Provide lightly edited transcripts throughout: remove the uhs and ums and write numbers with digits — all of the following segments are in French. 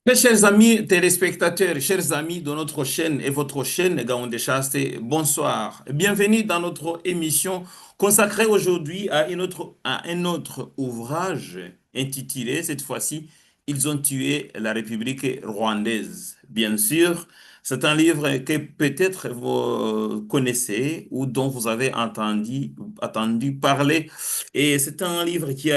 Mes chers amis téléspectateurs, chers amis de notre chaîne et votre chaîne Gaon de Chasteté, bonsoir. Bienvenue dans notre émission consacrée aujourd'hui à un autre ouvrage intitulé, cette fois-ci, Ils ont tué la République rwandaise. Bien sûr, c'est un livre que peut-être vous connaissez ou dont vous avez entendu parler. Et c'est un livre qui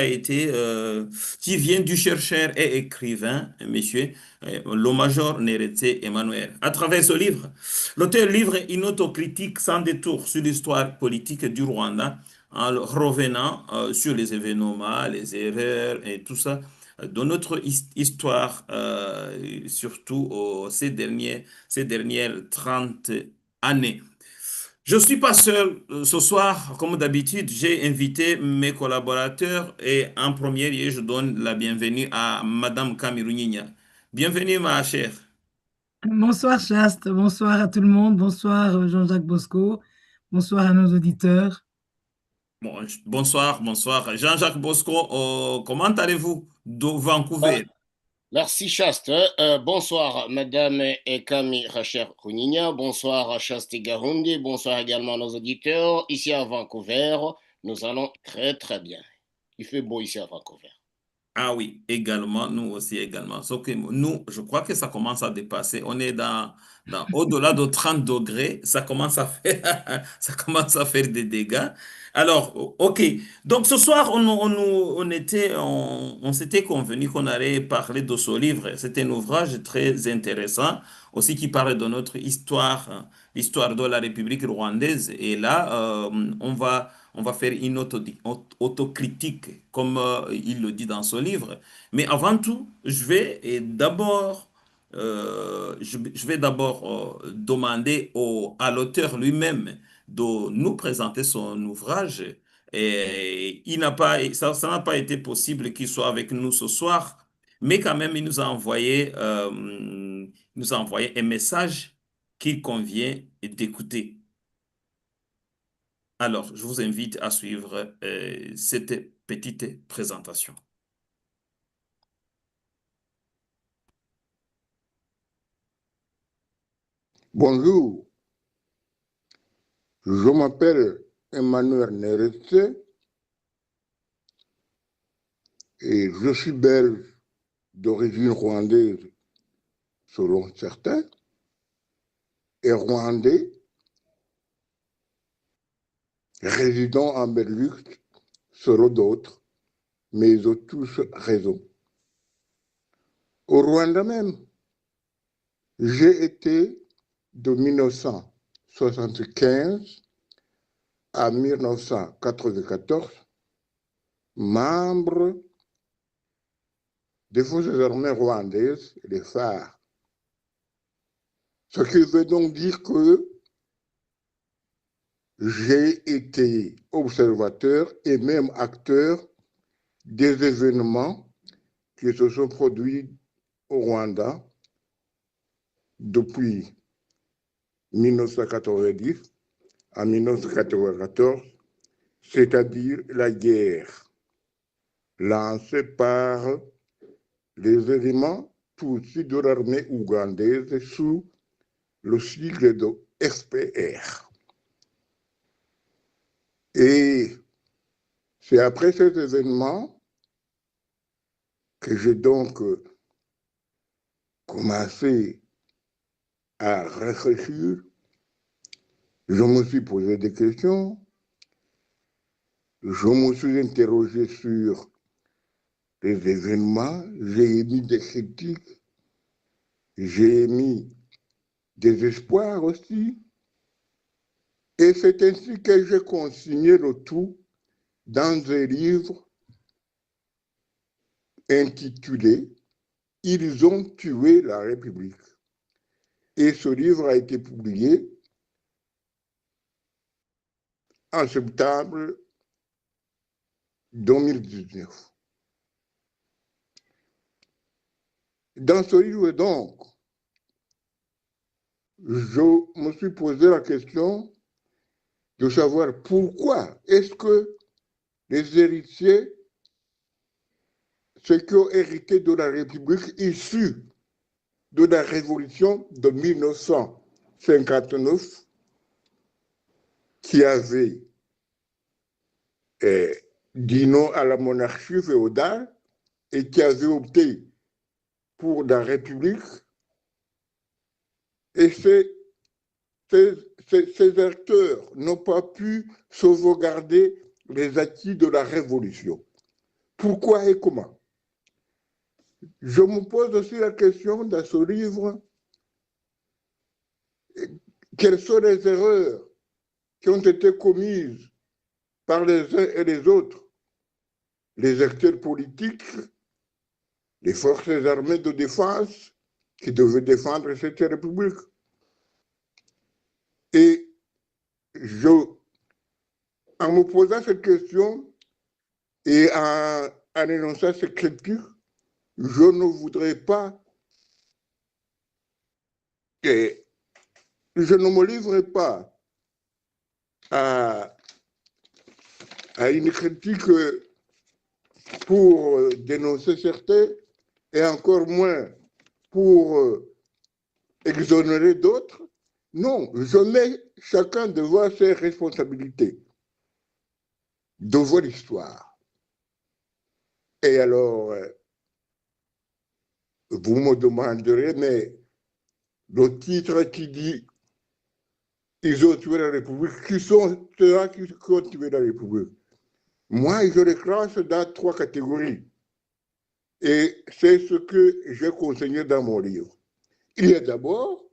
vient du chercheur et écrivain, monsieur le major Neretse Emmanuel. À travers ce livre, l'auteur livre une autocritique sans détour sur l'histoire politique du Rwanda en revenant sur les événements, les erreurs et tout ça de notre histoire, surtout ces dernières 30 années. Je ne suis pas seul ce soir, comme d'habitude, j'ai invité mes collaborateurs et en premier lieu, je donne la bienvenue à Madame Kamiruninya. Bienvenue, ma chère. Bonsoir Chaste, bonsoir à tout le monde, bonsoir Jean-Jacques Bosco, bonsoir à nos auditeurs. Bonsoir, bonsoir. Jean-Jacques Bosco, comment allez-vous de Euh, Vancouver? Merci Chaste. Bonsoir Madame Ekami Racher Kuninya. Bonsoir Chaste Gahundi. Bonsoir également à nos auditeurs. Ici à Vancouver, nous allons très très bien. Il fait beau ici à Vancouver. Ah oui, également, nous aussi également. Sauf que nous, je crois que ça commence à dépasser. On est au-delà de 30 degrés, ça commence à faire, ça commence à faire des dégâts. Alors, OK. Donc, ce soir, on s'était convenu qu'on allait parler de ce livre. C'est un ouvrage très intéressant, aussi qui parle de notre histoire, hein, l'histoire de la République rwandaise. Et là, on va faire une autocritique, comme il le dit dans ce livre. Mais avant tout, je vais d'abord demander à l'auteur lui-même de nous présenter son ouvrage. Et ça n'a pas été possible qu'il soit avec nous ce soir, mais quand même, il nous a envoyé un message qu'il convient d'écouter. Alors, je vous invite à suivre cette petite présentation. Bonjour, je m'appelle Emmanuel Neretse et je suis belge d'origine rwandaise selon certains et rwandais résidant en Belgique selon d'autres, mais ils ont tous raison. Au Rwanda même, j'ai été de 1975 à 1994 membre des forces armées rwandaises et des phares. Ce qui veut donc dire que j'ai été observateur et même acteur des événements qui se sont produits au Rwanda depuis 1990 à 1994, c'est-à-dire la guerre lancée par les éléments tutsis de l'armée ougandaise sous le sigle de FPR. Et c'est après cet événement que j'ai donc commencé à réfléchir. Je me suis posé des questions, je me suis interrogé sur les événements, j'ai émis des critiques, j'ai émis des espoirs aussi. Et c'est ainsi que j'ai consigné le tout dans un livre intitulé « Ils ont tué la République ». Et ce livre a été publié en septembre 2019. Dans ce livre, donc, je me suis posé la question de savoir pourquoi est-ce que les héritiers, ceux qui ont hérité de la République issue de la révolution de 1959 qui avait dit non à la monarchie féodale et qui avait opté pour la République. Et ces acteurs n'ont pas pu sauvegarder les acquis de la Révolution. Pourquoi et comment? Je me pose aussi la question dans ce livre, quelles sont les erreurs qui ont été commises par les uns et les autres, les acteurs politiques, les forces armées de défense qui devaient défendre cette République. Et en me posant cette question et en énonçant cette critique, je ne voudrais pas que je ne me livrerai pas à une critique pour dénoncer certains et encore moins pour exonérer d'autres. Non, je mets chacun devant ses responsabilités, devant l'histoire. Et alors, vous me demanderez, mais le titre qui dit « Ils ont tué la République », qui sont ceux qui ont tué la République? Moi, je les classe dans 3 catégories. Et c'est ce que j'ai conseillé dans mon livre. Il y a d'abord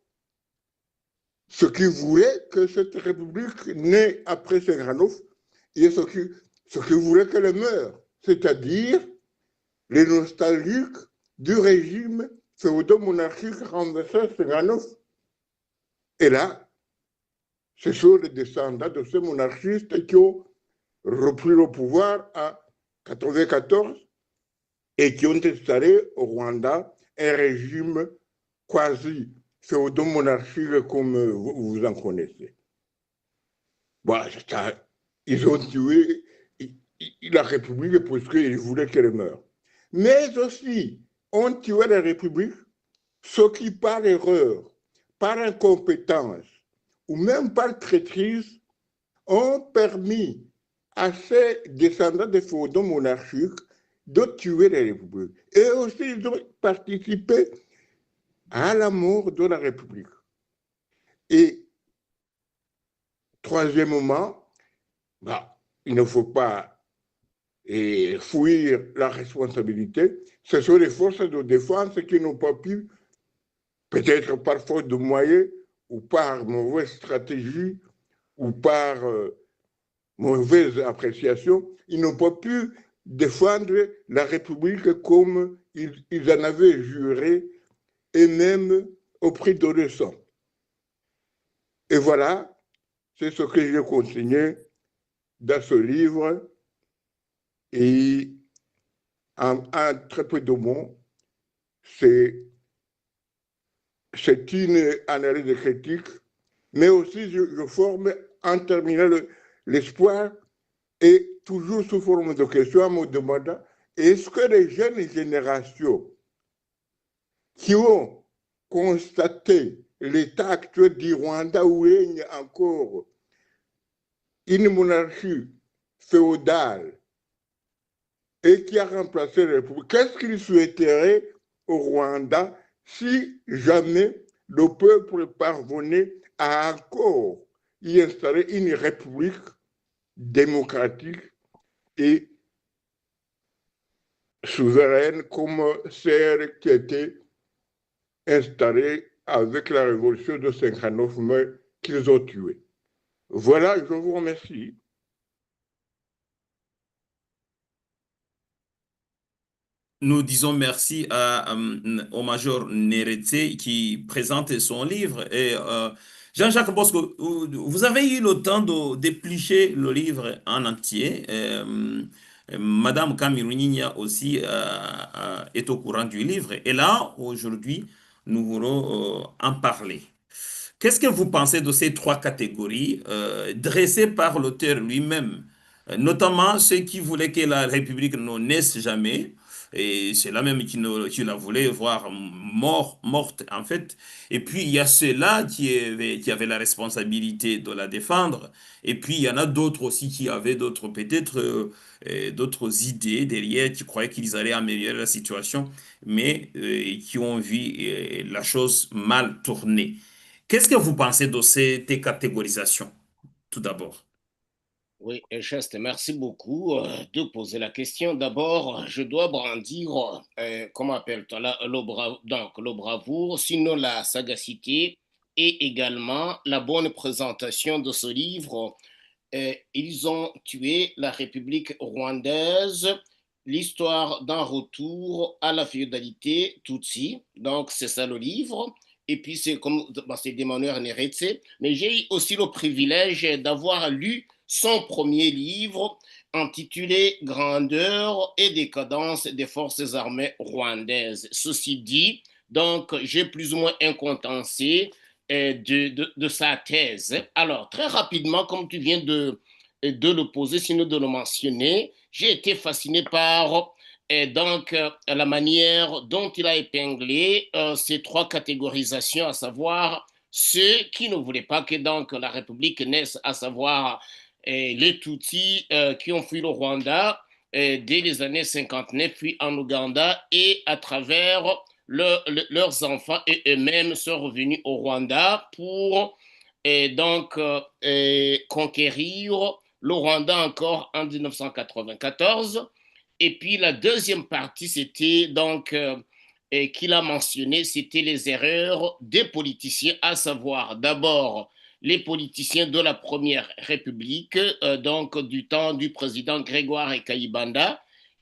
ceux qui voulaient que cette République naît après 59, et ceux qui voulaient qu'elle meure, c'est-à-dire les nostalgiques du régime féodo-monarchique renversé en 59. Et là, ce sont les descendants de ces monarchistes qui ont repris le pouvoir en 1994 et qui ont installé au Rwanda un régime quasi féodo-monarchique comme vous en connaissez. Bon, ils ont tué la République parce qu'ils voulaient qu'elle meure. Mais aussi, ont tué la République ceux qui, par erreur, par incompétence ou même par traîtrise, ont permis à ces descendants des féodaux monarchiques de tuer la République. Et aussi, ils ont participé à la mort de la République. Et troisièmement, il ne faut pas fuir la responsabilité. Ce sont les forces de défense qui n'ont pas pu, peut-être par faute de moyens ou par mauvaise stratégie ou par mauvaise appréciation, ils n'ont pas pu défendre la République comme ils en avaient juré et même au prix de leur sang. Et voilà, c'est ce que j'ai consigné dans ce livre. Et en très peu de mots, c'est une analyse critique, mais aussi je forme en terminant l'espoir et toujours sous forme de question en me demandant est-ce que les jeunes générations qui ont constaté l'état actuel du Rwanda où règne encore une monarchie féodale et qui a remplacé la République, qu'est-ce qu'ils souhaiteraient au Rwanda si jamais le peuple parvenait à encore y installer une république démocratique et souveraine comme celle qui a été installée avec la révolution de 1959, mais qu'ils ont tuée. Voilà, je vous remercie. Nous disons merci au major Neretse qui présente son livre. Et Jean-Jacques Bosco, vous avez eu le temps d'éplucher le livre en entier. Madame Kamiruninia aussi est au courant du livre. Et là, aujourd'hui, nous voulons en parler. Qu'est-ce que vous pensez de ces 3 catégories dressées par l'auteur lui-même, notamment ceux qui voulaient que la République ne naisse jamais, et c'est là même qui la voulait voir morte, en fait. Et puis, il y a ceux-là qui avaient la responsabilité de la défendre. Et puis, il y en a d'autres aussi qui avaient d'autres, peut-être, d'autres idées derrière, qui croyaient qu'ils allaient améliorer la situation, mais qui ont vu la chose mal tourner. Qu'est-ce que vous pensez de cette catégorisation, tout d'abord? Oui, Chaste, merci beaucoup de poser la question. D'abord, je dois brandir, comment appelle-t-on là, donc, le bravoure, sinon la sagacité et également la bonne présentation de ce livre. Ils ont tué la République rwandaise, l'histoire d'un retour à la féodalité Tutsi. Donc, c'est ça le livre. Et puis, c'est comme bah, c'est d'Emmanuel Neretse. Mais j'ai eu aussi le privilège d'avoir lu son premier livre intitulé Grandeur et décadence des forces armées rwandaises. Ceci dit, donc, j'ai plus ou moins un condensé de sa thèse. Alors, très rapidement, comme tu viens de le poser, sinon de le mentionner, j'ai été fasciné par la manière dont il a épinglé ces trois catégorisations, à savoir ceux qui ne voulaient pas que donc la République naisse, à savoir les Tutsis qui ont fui le Rwanda dès les années 59, puis en Ouganda, et à travers leurs enfants et eux-mêmes sont revenus au Rwanda pour conquérir le Rwanda encore en 1994. Et puis la deuxième partie, c'était donc qu'il a mentionné, c'était les erreurs des politiciens, à savoir d'abord les politiciens de la Première République, donc du temps du président Grégoire Kayibanda,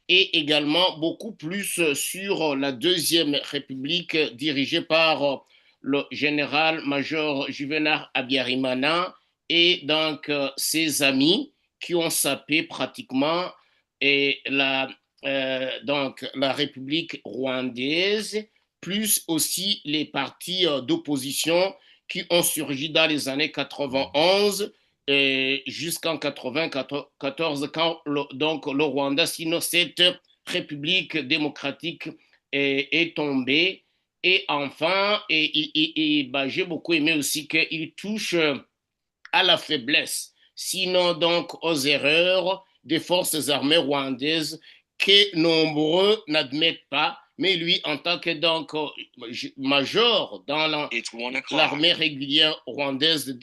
et également beaucoup plus sur la Deuxième République dirigée par le général-major Juvenal Abiyarimana et donc ses amis qui ont sapé pratiquement donc la République rwandaise, plus aussi les partis d'opposition qui ont surgi dans les années 91 jusqu'en 94, quand donc le Rwanda, sinon cette République démocratique est tombée. Et enfin, bah, j'ai beaucoup aimé aussi qu'il touche à la faiblesse, sinon donc aux erreurs des forces armées rwandaises que nombreux n'admettent pas. Mais lui, en tant que donc major dans l'armée régulière rwandaise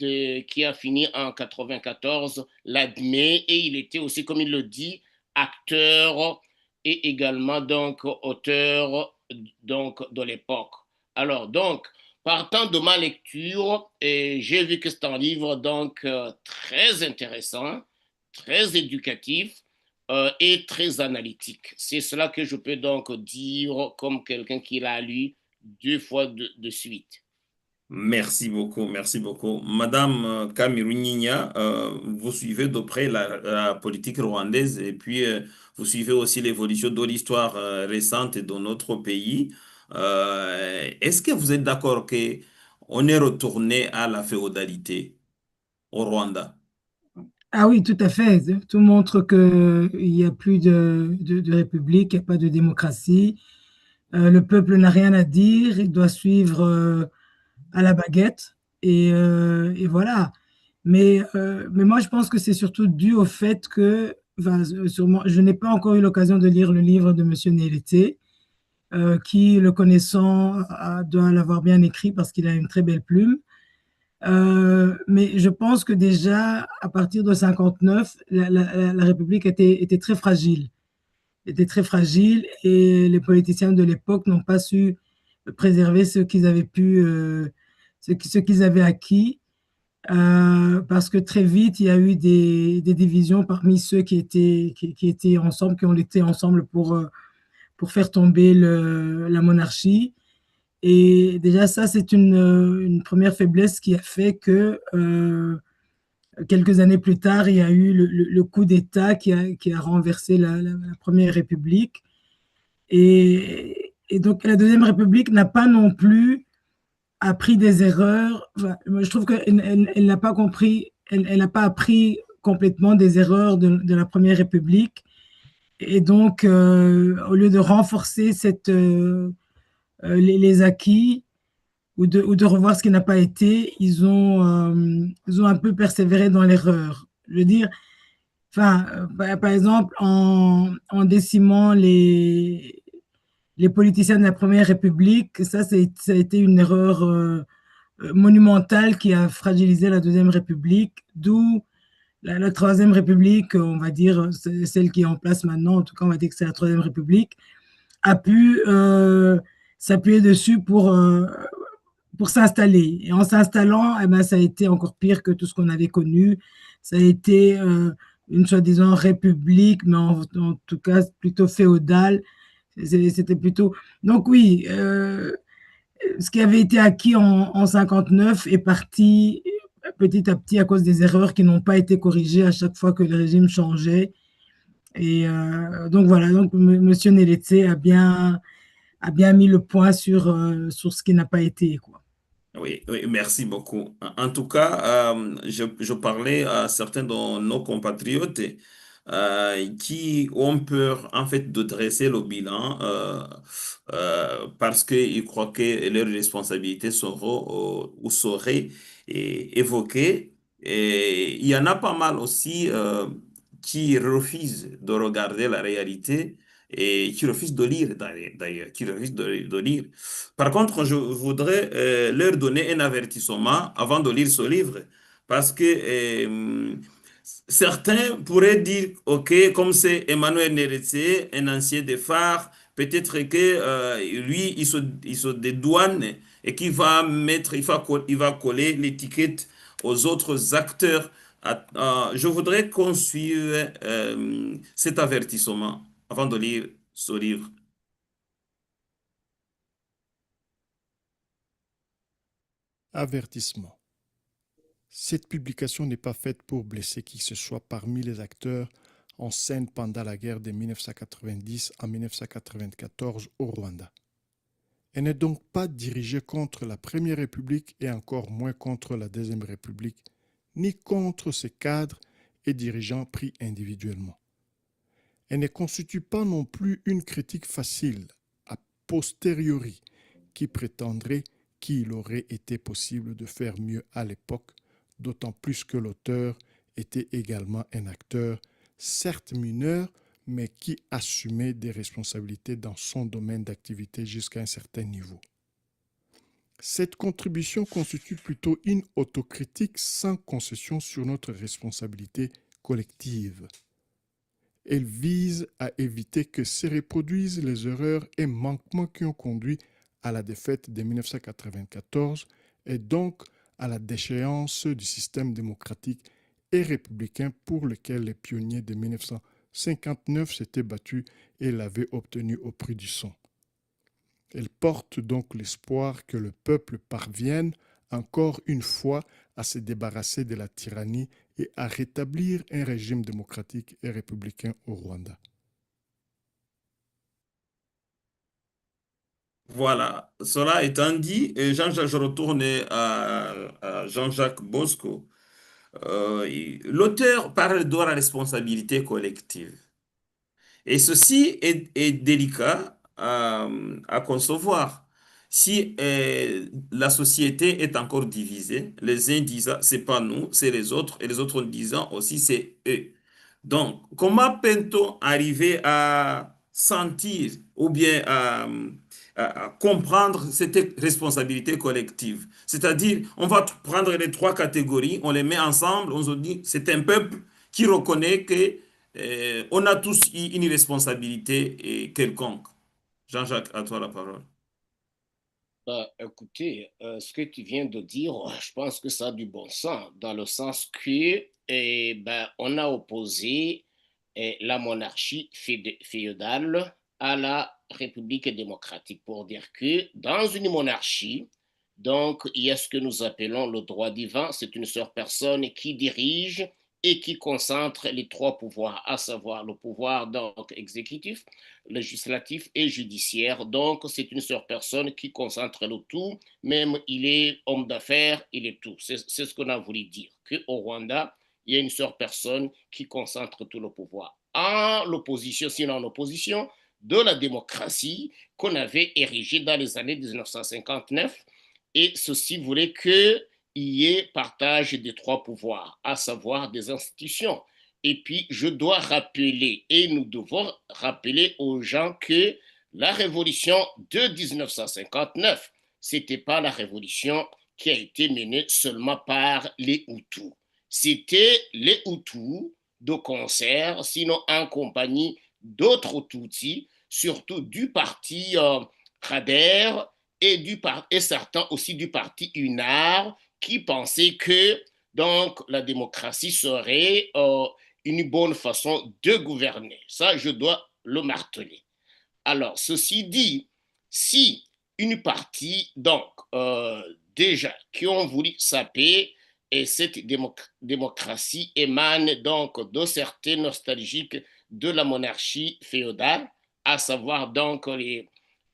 qui a fini en 94, l'admet, et il était aussi, comme il le dit, acteur et également donc auteur donc de l'époque. Alors donc, partant de ma lecture, j'ai vu que c'est un livre donc très intéressant, très éducatif et très analytique. C'est cela que je peux donc dire comme quelqu'un qui l'a lu deux fois de suite. Merci beaucoup, merci beaucoup. Madame Kamiru Nyinya, vous suivez de près la politique rwandaise et puis vous suivez aussi l'évolution de l'histoire récente de notre pays. Est-ce que vous êtes d'accord que on est retourné à la féodalité au Rwanda? Ah oui, tout à fait. Tout montre qu'il n'y a plus de république, il n'y a pas de démocratie. Le peuple n'a rien à dire, il doit suivre à la baguette. Et voilà. Mais moi, je pense que c'est surtout dû au fait que, enfin, sûrement, je n'ai pas encore eu l'occasion de lire le livre de M. Nélété, qui, le connaissant, doit l'avoir bien écrit parce qu'il a une très belle plume. Mais je pense que déjà, à partir de 59, la République était très fragile. Était très fragile et les politiciens de l'époque n'ont pas su préserver ce qu'ils avaient pu, ce qu'ils avaient acquis, parce que très vite, il y a eu des divisions parmi ceux qui étaient ensemble, qui ont été ensemble pour faire tomber la monarchie. Et déjà, ça, c'est une première faiblesse qui a fait que quelques années plus tard, il y a eu le coup d'État qui a renversé la Première République. Et donc, la Deuxième République n'a pas non plus appris des erreurs. Enfin, je trouve qu'elle n'a pas compris, elle n'a pas appris complètement des erreurs de la Première République. Et donc, au lieu de renforcer les acquis ou de revoir ce qui n'a pas été, ils ont un peu persévéré dans l'erreur. Je veux dire, enfin, par exemple, en décimant les politiciens de la Première République, ça a été une erreur monumentale qui a fragilisé la Deuxième République, d'où la Troisième République, on va dire, celle qui est en place maintenant, en tout cas, on va dire que c'est la Troisième République, a pu s'appuyer dessus pour s'installer. Et en s'installant, eh ben, ça a été encore pire que tout ce qu'on avait connu. Ça a été une soi-disant république, mais en tout cas plutôt féodale. C'était plutôt... Donc oui, ce qui avait été acquis en 59 est parti petit à petit à cause des erreurs qui n'ont pas été corrigées à chaque fois que le régime changeait. Et donc voilà, donc Monsieur Neletse a bien mis le point sur ce qui n'a pas été, quoi. Oui, oui, merci beaucoup. En tout cas, je parlais à certains de nos compatriotes qui ont peur en fait de dresser le bilan parce qu'ils croient que leurs responsabilités seront ou seraient évoquées. Et il y en a pas mal aussi qui refusent de regarder la réalité et qui refusent de lire d'ailleurs, qui refusent de lire. Par contre, je voudrais leur donner un avertissement avant de lire ce livre, parce que certains pourraient dire, OK, comme c'est Emmanuel Neretse, un ancien des phares, peut-être que lui, il se dédouane et qu'il va mettre, il va coller l'étiquette aux autres acteurs. Je voudrais qu'on suive cet avertissement avant de lire ce livre. Avertissement. Cette publication n'est pas faite pour blesser qui que ce soit parmi les acteurs en scène pendant la guerre de 1990 à 1994 au Rwanda. Elle n'est donc pas dirigée contre la Première République et encore moins contre la Deuxième République, ni contre ses cadres et dirigeants pris individuellement. Elle ne constitue pas non plus une critique facile, a posteriori, qui prétendrait qu'il aurait été possible de faire mieux à l'époque, d'autant plus que l'auteur était également un acteur, certes mineur, mais qui assumait des responsabilités dans son domaine d'activité jusqu'à un certain niveau. Cette contribution constitue plutôt une autocritique sans concession sur notre responsabilité collective. Elle vise à éviter que se reproduisent les erreurs et manquements qui ont conduit à la défaite de 1994 et donc à la déchéance du système démocratique et républicain pour lequel les pionniers de 1959 s'étaient battus et l'avaient obtenu au prix du sang. Elle porte donc l'espoir que le peuple parvienne encore une fois à se débarrasser de la tyrannie et à rétablir un régime démocratique et républicain au Rwanda. Voilà, cela étant dit, Jean-Jacques, je retourne à Jean-Jacques Bosco. L'auteur parle de la responsabilité collective. Et ceci est délicat à concevoir. Si la société est encore divisée, les uns disant c'est pas nous, c'est les autres, et les autres disant aussi c'est eux. Donc, comment peut-on arriver à sentir ou bien à comprendre cette responsabilité collective? C'est-à-dire, on va prendre les trois catégories, on les met ensemble, on se dit c'est un peuple qui reconnaît que on a tous une responsabilité quelconque. Jean-Jacques, à toi la parole. Écoutez, ce que tu viens de dire, je pense que ça a du bon sens, dans le sens que on a opposé la monarchie féodale à la République démocratique pour dire que dans une monarchie, donc il y a ce que nous appelons le droit divin, c'est une seule personne qui dirige et qui concentre les trois pouvoirs, à savoir le pouvoir donc exécutif, législatif et judiciaire. Donc, c'est une seule personne qui concentre le tout, même il est homme d'affaires, il est tout. C'est ce qu'on a voulu dire, qu'au Rwanda, il y a une seule personne qui concentre tout le pouvoir. en l'opposition, sinon en opposition, de la démocratie qu'on avait érigée dans les années 1959. Et ceci voulait qu'il y ait partage des trois pouvoirs, à savoir des institutions. Et puis, je dois rappeler, et nous devons rappeler aux gens que la révolution de 1959, ce n'était pas la révolution qui a été menée seulement par les Hutus. C'était les Hutus de concert, sinon en compagnie d'autres Tutsis, surtout du parti Rader et certains aussi du parti UNAR, qui pensaient que donc la démocratie serait une bonne façon de gouverner. Ça, je dois le marteler. Alors, ceci dit, si une partie, donc, déjà, qui ont voulu saper, et cette démocratie émane donc de certains nostalgiques de la monarchie féodale, à savoir donc les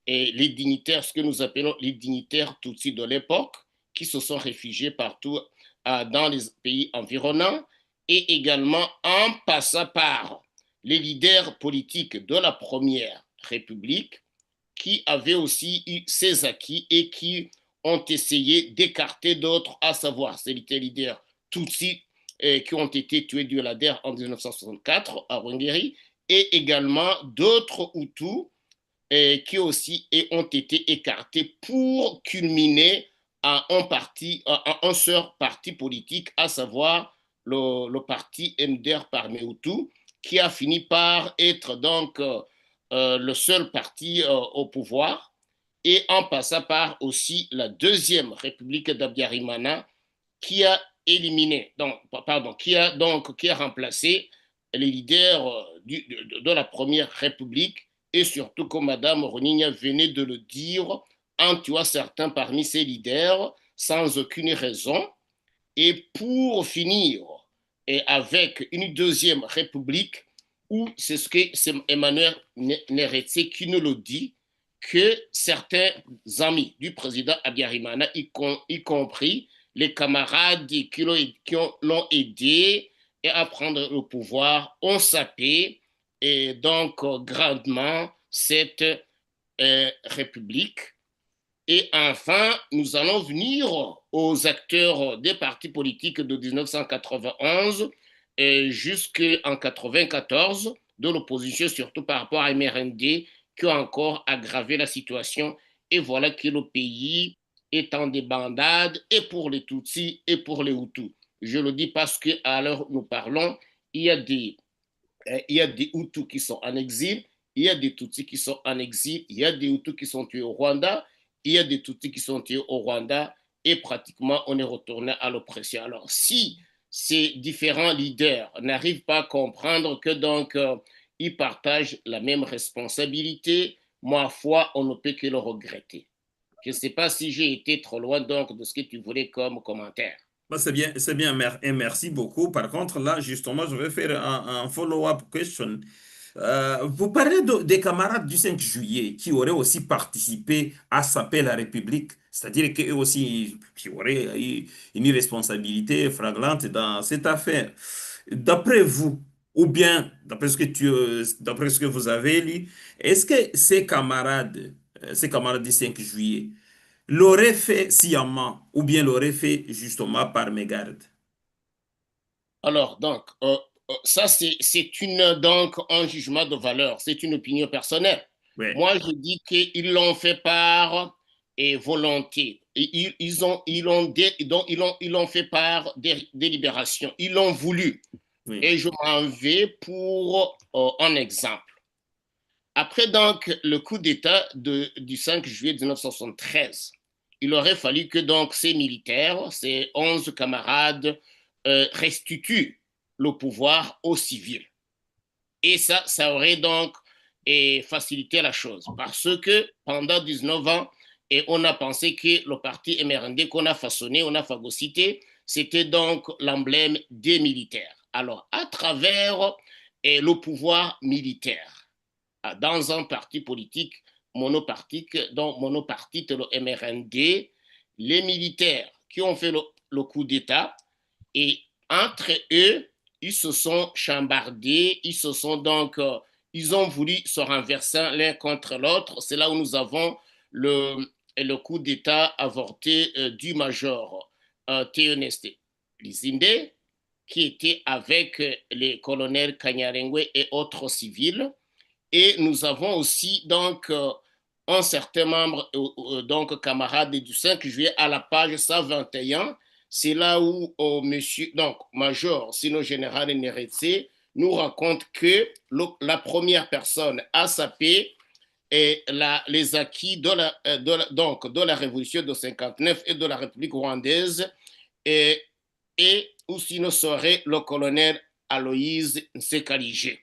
dignitaires, ce que nous appelons les dignitaires Tutsis de l'époque, qui se sont réfugiés partout dans les pays environnants, et également en passant par les leaders politiques de la Première République, qui avaient aussi eu ses acquis et qui ont essayé d'écarter d'autres, à savoir ces leaders Tutsis qui ont été tués du Lader en 1964 à Rwengeri, et également d'autres Hutus qui aussi ont été écartés pour culminer à un seul parti politique, à savoir le parti MDR parmi Hutus, qui a fini par être donc le seul parti au pouvoir, et en passant par aussi la deuxième République d'Abiyarimana, qui a éliminé, qui a remplacé les leaders de la Première République, et surtout, comme Mme Ronigna venait de le dire, en tuant certains parmi ses leaders sans aucune raison. Et pour finir, et avec une deuxième République, où c'est ce que c'est Emmanuel Neretse qui nous le dit, que certains amis du président Abiyarimana, y compris les camarades qui l'ont aidé à prendre le pouvoir, ont sapé et donc grandement cette République. Et enfin, nous allons venir aux acteurs des partis politiques de 1991 jusqu'en 1994, de l'opposition, surtout par rapport à MRND, qui a encore aggravé la situation. Et voilà que le pays est en débandade, et pour les Tutsis et pour les Hutus. Je le dis parce qu'à l'heure où nous parlons, il y a des Hutus qui sont en exil, il y a des Tutsis qui sont en exil, il y a des Hutus qui sont tués au Rwanda, il y a des Tutsis qui sont tués au Rwanda, et pratiquement on est retourné à l'oppression. Alors si ces différents leaders n'arrivent pas à comprendre que donc ils partagent la même responsabilité, ma foi, on ne peut que le regretter. Je ne sais pas si j'ai été trop loin donc de ce que tu voulais comme commentaire. C'est bien, et merci beaucoup. Par contre, là, justement, je vais faire un follow-up question. Vous parlez des camarades du 5 juillet qui auraient aussi participé à saper la République, c'est-à-dire qu'eux aussi qui auraient eu une responsabilité flagrante dans cette affaire. D'après vous, ou bien d'après ce que vous avez lu, est-ce que ces camarades du 5 juillet, l'auraient fait sciemment ou bien l'auraient fait justement par mégarde? Alors, donc, ça, c'est donc un jugement de valeur, c'est une opinion personnelle. Oui. Moi, je dis qu'ils l'ont fait par volonté. Et ils l'ont fait par délibération. Ils l'ont voulu. Oui. Et je m'en vais pour un exemple. Après donc le coup d'État du 5 juillet 1973, il aurait fallu que donc ces militaires, ces 11 camarades, restituent le pouvoir aux civils. Et ça aurait donc facilité la chose. Parce que pendant 19 ans, on a pensé que le parti MRND qu'on a façonné, on a phagocyté, c'était donc l'emblème des militaires. Alors, à travers le pouvoir militaire, dans un parti politique monopartite, le MRND, les militaires qui ont fait le coup d'État, et entre eux, ils se sont chambardés, ils ont voulu se renverser l'un contre l'autre. C'est là où nous avons le coup d'État avorté du major Théoneste Lizinde, qui était avec les colonels Kanyarengwe et autres civils. Et nous avons aussi donc un certain membre, donc camarade du 5 juillet à la page 121. C'est là où monsieur, donc major, sinon général Neretse, nous raconte que la première personne à saper et les acquis de la révolution de 59 et de la République rwandaise, et ou sinon serait le colonel Aloïse Nsekalije.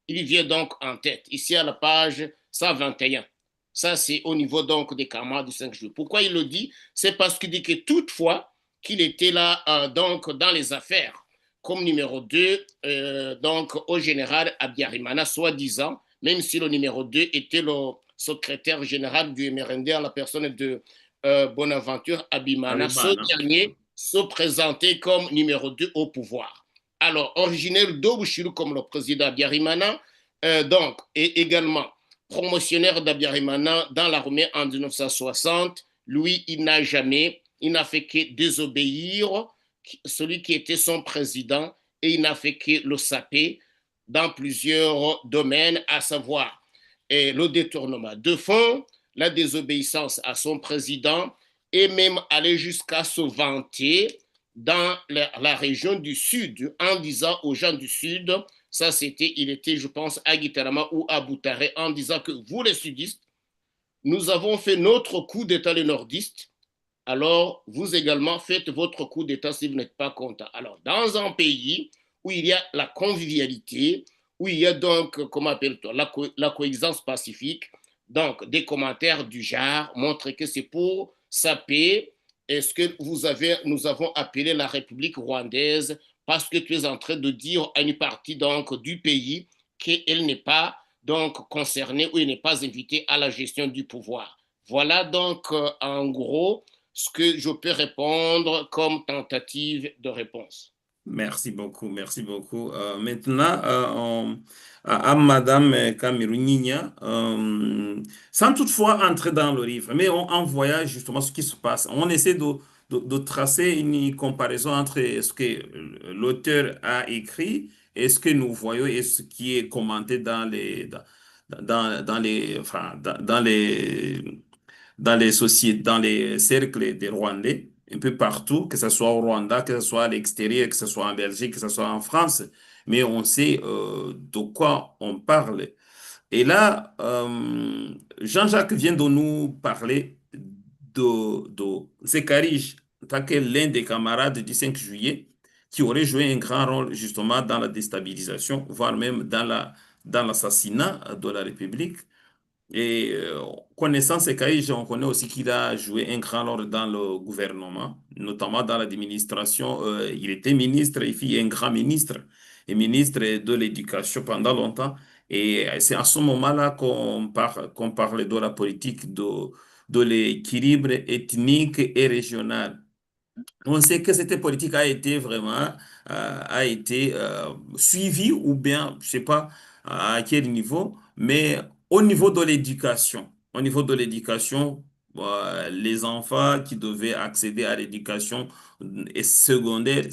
Il vient donc en tête, ici à la page 121. Ça, c'est au niveau donc des camarades du 5 juillet. Pourquoi il le dit? C'est parce qu'il dit que toutefois qu'il était là donc dans les affaires, comme numéro 2, donc au général Abiyarimana, soi-disant, même si le numéro 2 était le secrétaire général du MRND en la personne de Bonaventure Abimana. Ce dernier se présentait comme numéro 2 au pouvoir. Alors, originaire d'Obushiru comme le président Abiyarimana, donc, et également promotionnaire d'Abiyarimana dans l'armée en 1960, lui, il n'a fait que désobéir celui qui était son président, et il n'a fait que le saper dans plusieurs domaines, à savoir le détournement de fonds, la désobéissance à son président, et même aller jusqu'à se vanter dans la région du Sud, en disant aux gens du Sud, il était, je pense, à Gitarama ou à Boutaré, en disant que vous, les sudistes, nous avons fait notre coup d'État les nordistes, alors vous également faites votre coup d'État si vous n'êtes pas content. Alors, dans un pays où il y a la convivialité, où il y a donc, comment appelle-t-on, la coexistence pacifique, donc des commentaires du genre montrent que c'est pour saper ce que nous avons appelé la République rwandaise, parce que tu es en train de dire à une partie donc du pays qu'elle n'est pas donc concernée ou elle n'est pas invitée à la gestion du pouvoir. Voilà donc en gros ce que je peux répondre comme tentative de réponse. Merci beaucoup, merci beaucoup. Maintenant, à Madame Kamiruninya, sans toutefois entrer dans le livre, mais en voyant justement ce qui se passe, on essaie de tracer une comparaison entre ce que l'auteur a écrit et ce que nous voyons et ce qui est commenté dans les sociétés, dans les cercles des Rwandais, un peu partout, que ce soit au Rwanda, que ce soit à l'extérieur, que ce soit en Belgique, que ce soit en France, mais on sait de quoi on parle. Et là, Jean-Jacques vient de nous parler de Zekarij, tant que l'un des camarades du 5 juillet, qui aurait joué un grand rôle justement dans la déstabilisation, voire même dans l'assassinat de la République. Et connaissant Sekaïj, on connaît aussi qu'il a joué un grand rôle dans le gouvernement, notamment dans l'administration. Il était ministre, il fut un grand ministre, et ministre de l'Éducation pendant longtemps. Et c'est à ce moment-là qu'on parle de la politique de l'équilibre ethnique et régional. On sait que cette politique a été suivie ou bien, je sais pas à quel niveau, mais au niveau de l'éducation, les enfants qui devaient accéder à l'éducation secondaire,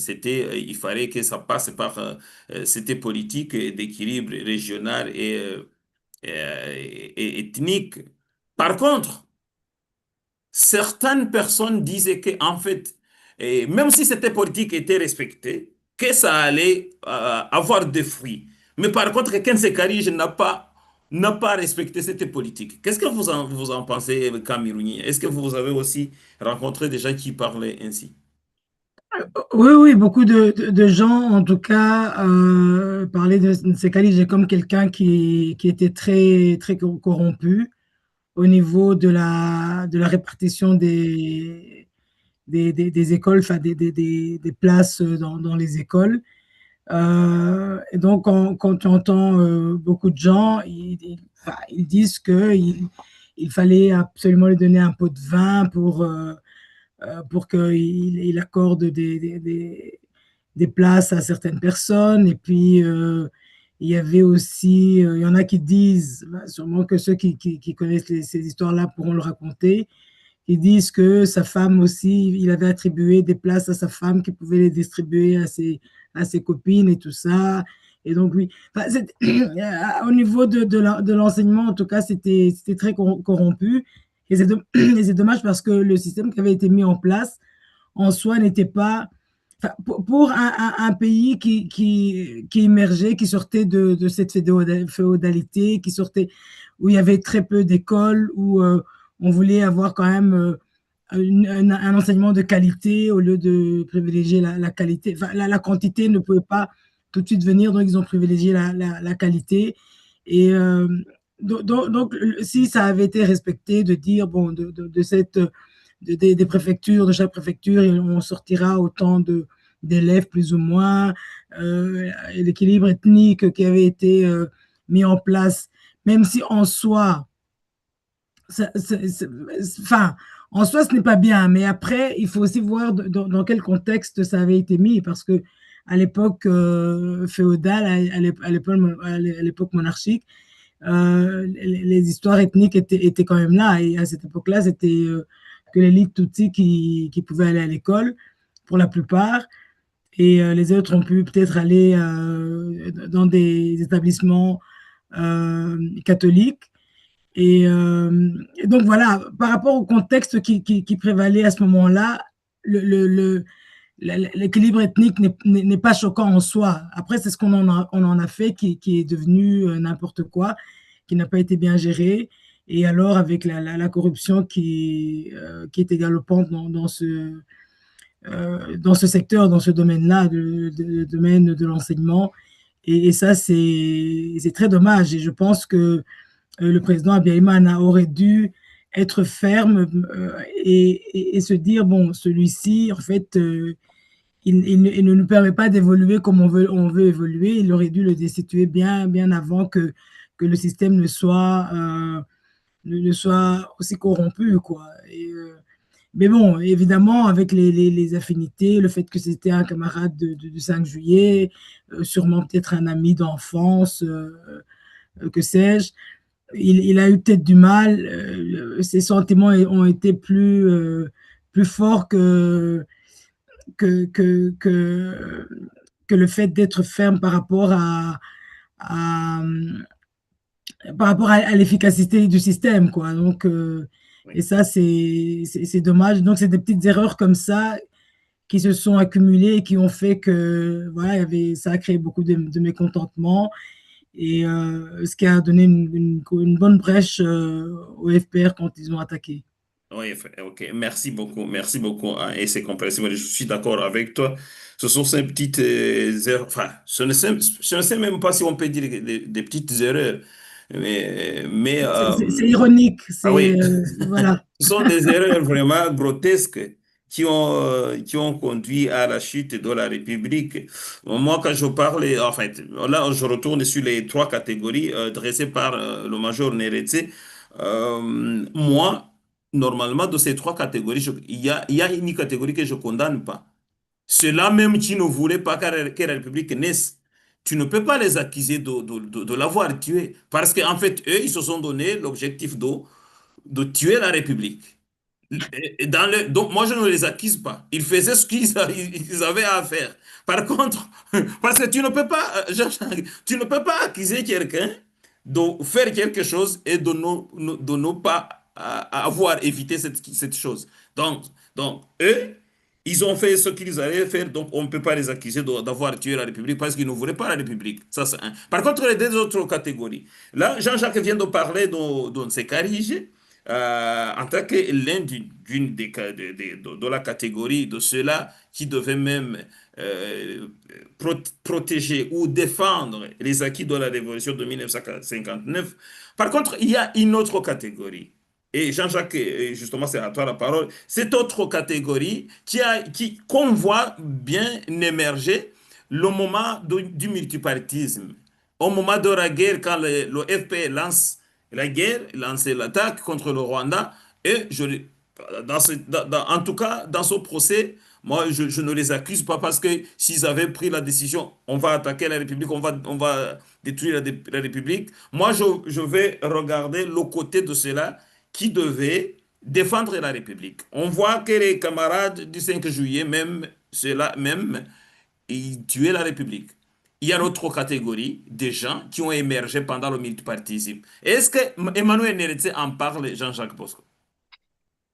il fallait que ça passe par cette politique d'équilibre régional et ethnique. Par contre, certaines personnes disaient que, en fait, même si cette politique était respectée, que ça allait avoir des fruits. Mais par contre, Ken Sekarij n'a pas respecté cette politique. Qu'est-ce que vous en pensez, Camerouni? Est-ce que vous avez aussi rencontré des gens qui parlaient ainsi? Oui, oui, beaucoup de gens, en tout cas, parlaient de Nsekalije comme quelqu'un qui était très, très corrompu au niveau de la répartition des écoles, enfin des places dans les écoles. Et donc, quand tu entends beaucoup de gens, enfin, ils disent il fallait absolument lui donner un pot de vin pour qu'il accorde des places à certaines personnes. Et puis, il y avait aussi, il y en a qui disent, sûrement que ceux qui connaissent ces histoires-là pourront le raconter, ils disent que sa femme aussi, il avait attribué des places à sa femme qui pouvait les distribuer à ses copines et tout ça. Et donc, oui, enfin, au niveau de l'enseignement, en tout cas, c'était très corrompu. Et c'est dommage parce que le système qui avait été mis en place, en soi, n'était pas... Enfin, pour un pays qui émergeait, qui sortait de cette féodalité, qui sortait, où il y avait très peu d'écoles, où on voulait avoir quand même un enseignement de qualité au lieu de privilégier la qualité. Enfin, la quantité ne pouvait pas tout de suite venir, donc ils ont privilégié la qualité. Et donc, si ça avait été respecté, de dire, bon, de cette des préfectures, de chaque préfecture, on sortira autant d'élèves plus ou moins, l'équilibre ethnique qui avait été mis en place, même si en soi, enfin, en soi, ce n'est pas bien, mais après, il faut aussi voir dans quel contexte ça avait été mis, parce que à l'époque féodale, à l'époque monarchique, les histoires ethniques étaient quand même là, et à cette époque-là, c'était que l'élite Tutsi qui pouvait aller à l'école, pour la plupart, et les autres ont pu peut-être aller dans des établissements catholiques. Et donc voilà, par rapport au contexte qui prévalait à ce moment-là, l'équilibre ethnique n'est pas choquant en soi. Après, c'est ce qu'on en a fait qui est devenu n'importe quoi, qui n'a pas été bien géré. Et alors, avec la corruption qui était galopante dans ce secteur, dans ce domaine-là, le domaine de l'enseignement. Et ça, c'est très dommage. Et je pense que le président Abiyarimana aurait dû être ferme et se dire, bon, celui-ci, en fait, il ne nous permet pas d'évoluer comme on veut évoluer. Il aurait dû le destituer bien avant que le système ne soit aussi corrompu, quoi. Mais bon, évidemment, avec les affinités, le fait que c'était un camarade du 5 juillet, sûrement peut-être un ami d'enfance, que sais-je, il a eu peut-être du mal, ses sentiments ont été plus forts que, que, que, que le fait d'être ferme à, par rapport à l'efficacité du système, quoi. Donc, et ça, c'est dommage. Donc, c'est des petites erreurs comme ça qui se sont accumulées et qui ont fait que, voilà, ça a créé beaucoup de mécontentement. Et ce qui a donné une bonne brèche au FPR quand ils ont attaqué. Oui, ok, merci beaucoup, hein, et c'est compréhensible, je suis d'accord avec toi. Ce sont ces petites erreurs, enfin, je ne sais même pas si on peut dire des petites erreurs, C'est ironique, ah oui, voilà. ce sont des erreurs vraiment grotesques qui ont conduit à la chute de la République. Moi, quand je parle, en fait, là, je retourne sur les trois catégories dressées par le major Neretse. Moi, normalement, de ces trois catégories, il y a une catégorie que je condamne pas. Ceux-là même qui ne voulaient pas que la République naisse, tu ne peux pas les accuser de l'avoir tué. Parce qu'en fait, eux, ils se sont donné l'objectif de tuer la République. Donc, moi, je ne les accuse pas. Ils faisaient ce ils avaient à faire. Par contre, parce que tu ne peux pas, tu ne peux pas accuser quelqu'un de faire quelque chose et de ne pas avoir évité cette chose. Donc, eux, ils ont fait ce qu'ils allaient faire, donc on ne peut pas les accuser d'avoir tué la République parce qu'ils ne voulaient pas la République. Ça, c'est un. Par contre, les deux autres catégories. Là, Jean-Jacques vient de parler de Nsekarije en tant que l'un de la catégorie de ceux-là qui devaient même protéger ou défendre les acquis de la révolution de 1959. Par contre, il y a une autre catégorie. Et Jean-Jacques, justement, c'est à toi la parole. Cette autre catégorie qu'on voit bien émerger le moment du multipartisme. Au moment de la guerre, quand le FPR lance la guerre, lance l'attaque contre le Rwanda, et en tout cas, dans ce procès, Moi, je ne les accuse pas parce que s'ils avaient pris la décision, on va attaquer la République, on va détruire la République. Moi, je vais regarder le côté de ceux-là qui devaient défendre la République. On voit que les camarades du 5 juillet, même ceux-là, même, ils tuaient la République. Il y a d'autres catégories de gens qui ont émergé pendant le multipartisme. Est-ce que Emmanuel Neretse en parle, Jean-Jacques Bosco?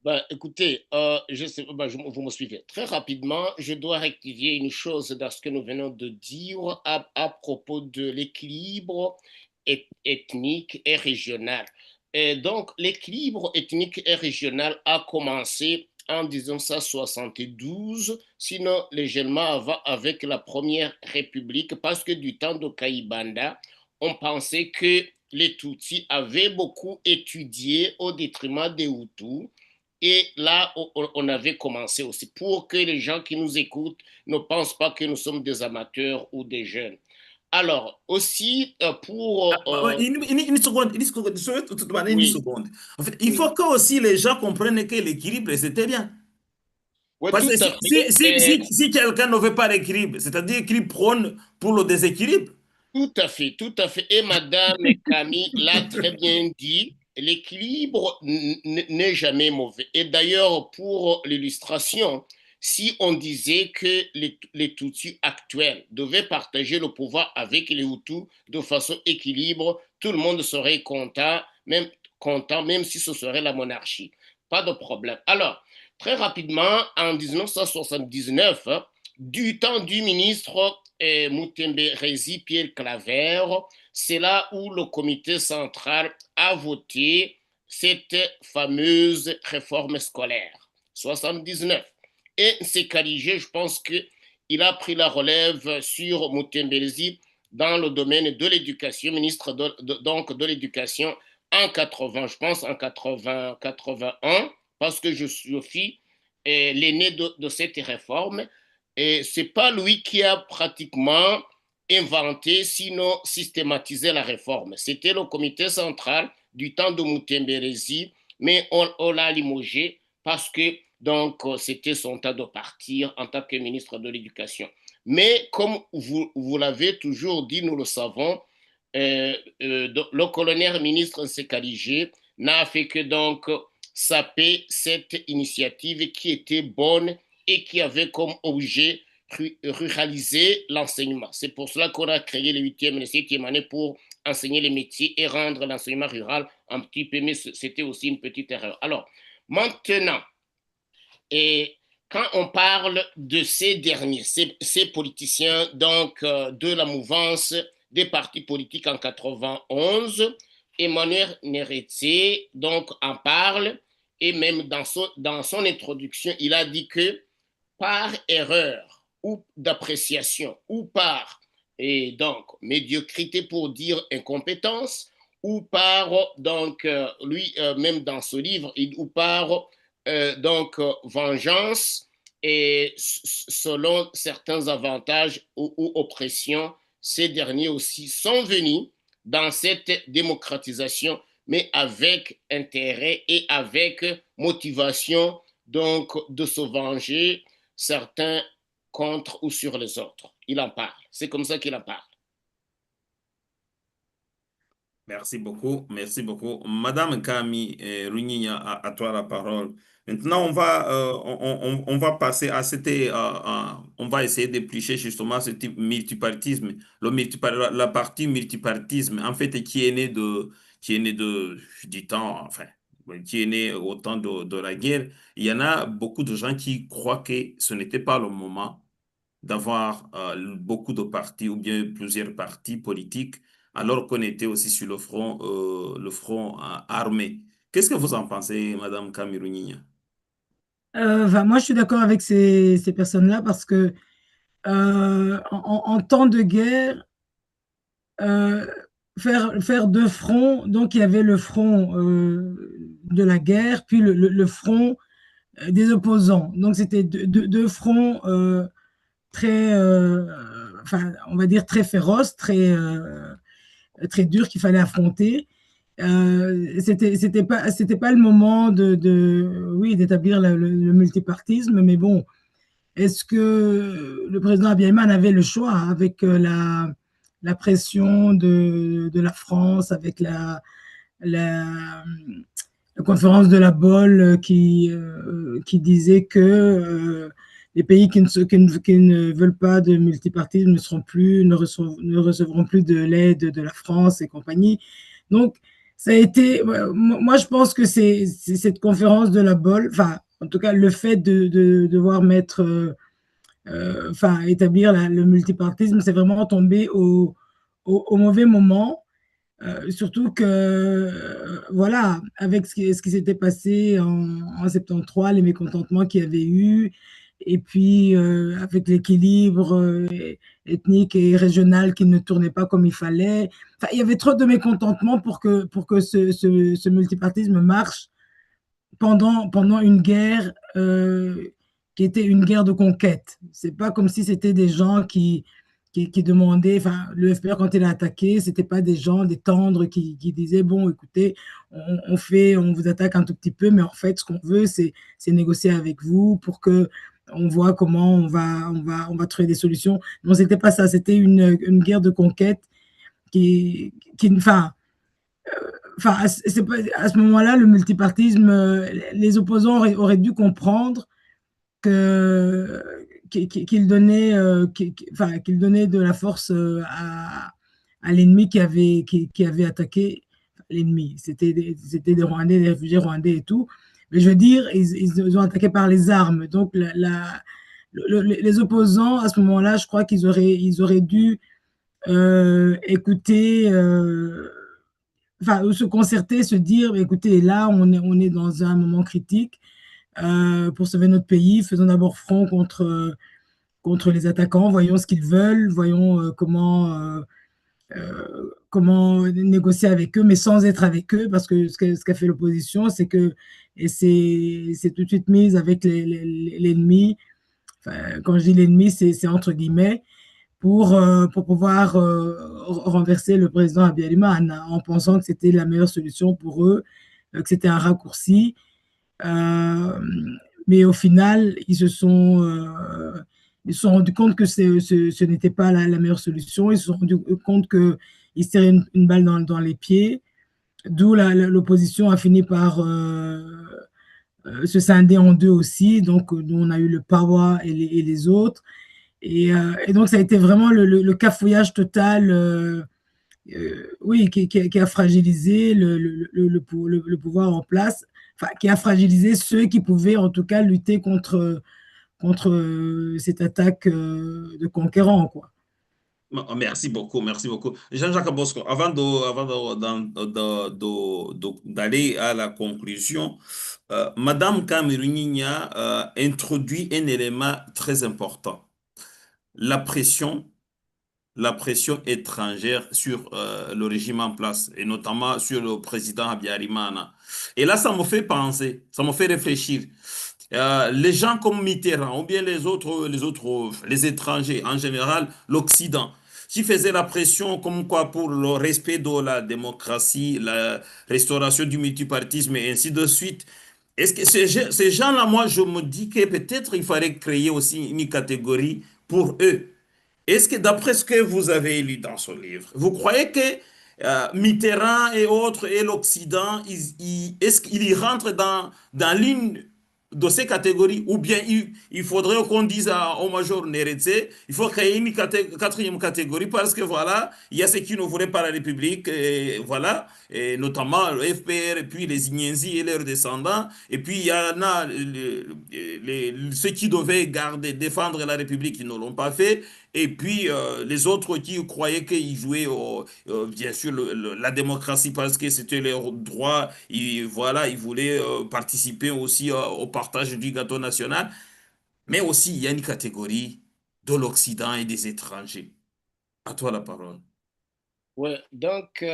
Ben, écoutez, je sais, ben, vous me suivez. Très rapidement, je dois rectifier une chose dans ce que nous venons de dire à propos de l'équilibre ethnique et régional. Et donc, l'équilibre ethnique et régional a commencé en 1972, sinon légèrement avant, avec la Première République, parce que du temps de Kayibanda, on pensait que les Tutsis avaient beaucoup étudié au détriment des Hutus. Et là, on avait commencé aussi pour que les gens qui nous écoutent ne pensent pas que nous sommes des amateurs ou des jeunes. Alors, aussi, Une seconde, je vais te demander une oui, seconde. En fait, il oui, faut que aussi les gens comprennent que l'équilibre, c'était bien. oui, Parce que tout à fait. si quelqu'un ne veut pas l'équilibre, c'est-à-dire qu'il prône pour le déséquilibre. Tout à fait, tout à fait. Et Madame Camille l'a très bien dit, l'équilibre n'est jamais mauvais. Et d'ailleurs, pour l'illustration, si on disait que les Tutsis actuels devaient partager le pouvoir avec les Hutus de façon équilibre, tout le monde serait content, même si ce serait la monarchie. Pas de problème. Alors, très rapidement, en 1979, du temps du ministre Moutembe Rézi Pierre Claver, c'est là où le comité central a voté cette fameuse réforme scolaire, 79. Et c'est Kaligé, je pense qu'il a pris la relève sur Moutembe Rézi dans le domaine de l'éducation, ministre donc de l'éducation en 80, je pense en 80, 81, parce que je suis l'aîné de cette réforme. Et ce n'est pas lui qui a pratiquement inventé, sinon systématisé la réforme. C'était le comité central du temps de Moutemberezi, mais on l'a limogé parce que donc c'était son temps de partir en tant que ministre de l'Éducation. Mais comme vous l'avez toujours dit, nous le savons, le colonel ministre Nsekalije n'a fait que donc saper cette initiative qui était bonne et qui avait comme objet ruraliser l'enseignement. C'est pour cela qu'on a créé les 8e et les 7e années pour enseigner les métiers et rendre l'enseignement rural un petit peu, mais c'était aussi une petite erreur. Alors, maintenant, et quand on parle de ces derniers, ces politiciens donc de la mouvance des partis politiques en 91, Emmanuel Neretse donc en parle et même dans son introduction, il a dit que par erreur ou d'appréciation ou par et donc médiocrité pour dire incompétence ou par donc lui même dans ce livre ou par donc vengeance et selon certains avantages ou oppressions, ces derniers aussi sont venus dans cette démocratisation, mais avec intérêt et avec motivation donc de se venger certains contre ou sur les autres. Il en parle. C'est comme ça qu'il en parle. Merci beaucoup, merci beaucoup. Madame Kami Runyinya, à toi la parole. Maintenant, on va passer à on va essayer d'éplucher justement ce type multipartisme, la partie multipartisme, en fait, qui est né du temps, enfin, qui est né au temps de la guerre. Il y en a beaucoup de gens qui croient que ce n'était pas le moment d'avoir beaucoup de partis ou bien plusieurs partis politiques alors qu'on était aussi sur le front armé. Qu'est-ce que vous en pensez, Madame Camerounina? Moi, je suis d'accord avec ces personnes-là parce que en temps de guerre, euh, faire deux fronts, donc il y avait le front de la guerre, puis le front des opposants. Donc c'était deux fronts très, enfin, on va dire très féroces, très durs qu'il fallait affronter. C'était pas le moment oui, d'établir le multipartisme, mais bon, est-ce que le président Abiyarimana avait le choix avec la pression de la France, avec la, la conférence de la BOL qui disait que les pays qui ne veulent pas de multipartisme ne recevront plus de l'aide de la France et compagnie. Donc, ça a été, moi je pense que c'est cette conférence de la BOL, enfin, en tout cas, le fait de devoir mettre, enfin, établir le multipartisme, c'est vraiment tombé au mauvais moment. Surtout que, voilà, avec ce qui s'était passé en 73, les mécontentements qu'il y avait eu, et puis avec l'équilibre ethnique et régional qui ne tournait pas comme il fallait. Enfin, il y avait trop de mécontentements pour que ce multipartisme marche pendant une guerre qui était une guerre de conquête. C'est pas comme si c'était des gens qui demandaient, enfin, le FPR quand il a attaqué, c'était pas des gens, des tendres qui disaient, bon, écoutez, on vous attaque un tout petit peu, mais en fait, ce qu'on veut, c'est négocier avec vous pour que on voit comment on va trouver des solutions. Non, c'était pas ça, c'était une guerre de conquête enfin, à ce moment-là, le multipartisme, les opposants auraient dû comprendre que qu'il donnait, enfin, qu'il donnait de la force à l'ennemi qui avait attaqué l'ennemi. C'était des Rwandais, des réfugiés rwandais et tout. Mais je veux dire, ils ont attaqué par les armes. Donc, les opposants, à ce moment-là, je crois ils auraient dû écouter, enfin, se concerter, se dire, écoutez, là, on est dans un moment critique pour sauver notre pays. Faisons d'abord front contre les attaquants, voyons ce qu'ils veulent, voyons comment négocier avec eux, mais sans être avec eux, parce que ce qu'a fait l'opposition, c'est que et c'est tout de suite mise avec l'ennemi. Enfin, quand je dis l'ennemi, c'est entre guillemets, pour pouvoir renverser le président Abiyarimana en pensant que c'était la meilleure solution pour eux, que c'était un raccourci. Euh, mais au final, ils se sont rendus compte que ce n'était pas la meilleure solution. Ils se sont rendus compte qu'ils se tiraient une balle dans les pieds, d'où l'opposition a fini par se scinder en deux aussi. Donc, nous, on a eu le PAWA et les autres. Et donc, ça a été vraiment le cafouillage total, oui, qui a fragilisé le pouvoir en place, enfin, qui a fragilisé ceux qui pouvaient en tout cas lutter contre cette attaque de conquérants, quoi. Merci beaucoup, merci beaucoup. Jean-Jacques Bosco, avant d'aller à la conclusion, Madame Cameruninya introduit un élément très important, la pression, la pression étrangère sur le régime en place, et notamment sur le président Habyarimana. Et là, ça me fait penser, ça me fait réfléchir. Les gens comme Mitterrand, ou bien les étrangers, en général, l'Occident, qui faisaient la pression comme quoi pour le respect de la démocratie, la restauration du multipartisme et ainsi de suite. Est-ce que ces gens-là, moi, je me dis que peut-être il faudrait créer aussi une catégorie pour eux. Est-ce que d'après ce que vous avez lu dans ce livre, vous croyez que Mitterrand et autres et l'Occident, est-ce qu'ils y rentrent dans l'une de ces catégories ou bien il faudrait qu'on dise au major Neretse, il faut créer une quatrième catégorie parce que voilà, il y a ceux qui ne voulaient pas la République, et voilà, et notamment le FPR et puis les Ignenzi et leurs descendants, et puis il y en a ceux qui devaient garder, défendre la République qui ne l'ont pas fait, et puis les autres qui croyaient qu'ils jouaient bien sûr la démocratie parce que c'était leur droit. Voilà, ils voulaient participer aussi au partage du gâteau national. Mais aussi, il y a une catégorie de l'Occident et des étrangers. À toi la parole. Ouais, donc,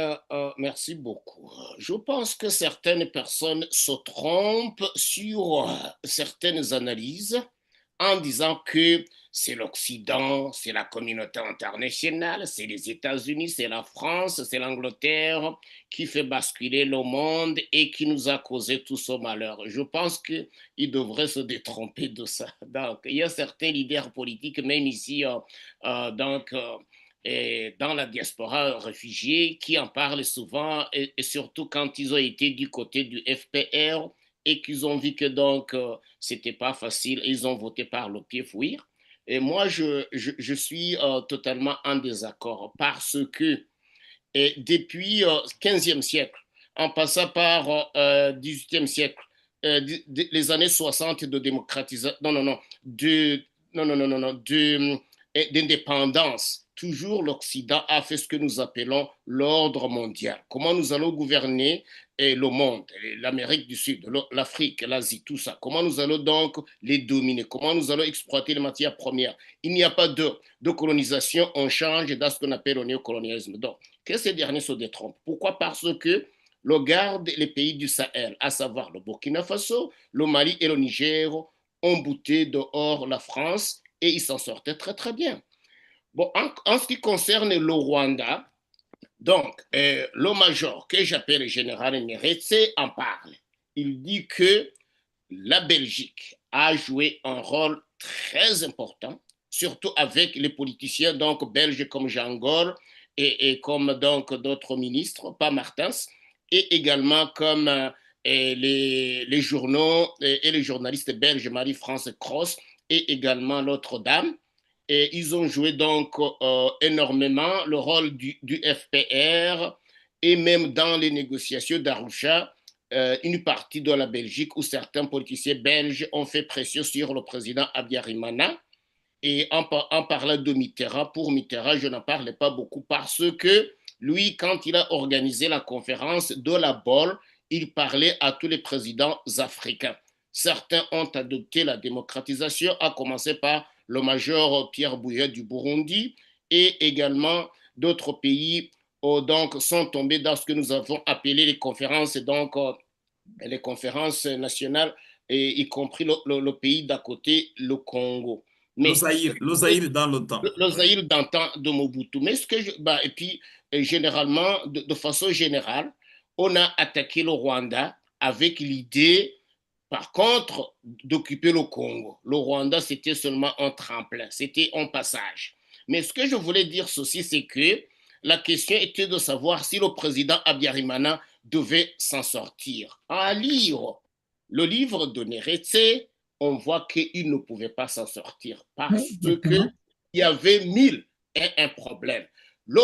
merci beaucoup. Je pense que certaines personnes se trompent sur certaines analyses en disant que c'est l'Occident, c'est la communauté internationale, c'est les États-Unis, c'est la France, c'est l'Angleterre qui fait basculer le monde et qui nous a causé tout ce malheur. Je pense qu'il devrait se détromper de ça. Donc, il y a certains leaders politiques, même ici, et dans la diaspora réfugiée, qui en parlent souvent, et surtout quand ils ont été du côté du FPR et qu'ils ont vu que donc c'était pas facile, ils ont voté par le pied fuir. Et moi, je suis totalement en désaccord parce que depuis le 15e siècle, en passant par 18e siècle, les années 60 de démocratisation, d'indépendance, toujours l'Occident a fait ce que nous appelons l'ordre mondial. Comment nous allons gouverner le monde, l'Amérique du Sud, l'Afrique, l'Asie, tout ça. Comment nous allons donc les dominer? Comment nous allons exploiter les matières premières? Il n'y a pas de colonisation, on change dans ce qu'on appelle le néocolonialisme. Donc, que ces derniers se détrompent. Pourquoi? Parce que le garde les pays du Sahel, à savoir le Burkina Faso, le Mali et le Niger, ont bouté dehors la France et ils s'en sortaient très très bien. Bon, en ce qui concerne le Rwanda, donc le major que j'appelle le général Neretse en parle. Il dit que la Belgique a joué un rôle très important, surtout avec les politiciens donc belges comme Jean Gol et comme donc d'autres ministres, pas Martins, et également comme les journaux et les journalistes belges Marie-France Cross et également l'autre dame. Et ils ont joué donc énormément le rôle du FPR et même dans les négociations d'Arusha, une partie de la Belgique où certains politiciens belges ont fait pression sur le président Abiyarimana. Et en parlant de Mitterrand, pour Mitterrand, je n'en parlais pas beaucoup parce que lui, quand il a organisé la conférence de la BOL, il parlait à tous les présidents africains. Certains ont adopté la démocratisation, à commencer par le major Pierre Buyoya du Burundi et également d'autres pays donc, sont tombés dans ce que nous avons appelé les conférences, donc les conférences nationales, y compris le pays d'à côté, le Congo. Mais Le Zaïre dans le temps. le Zaïre d'antan de Mobutu. Mais ce que et puis, généralement, de façon générale, on a attaqué le Rwanda avec l'idée, par contre, d'occuper le Congo. Le Rwanda, c'était seulement un tremplin, c'était un passage. Mais ce que je voulais dire ceci, c'est que la question était de savoir si le président Abiyarimana devait s'en sortir. À lire le livre de Neretse, on voit qu'il ne pouvait pas s'en sortir parce qu'il y avait 1001 problèmes. Le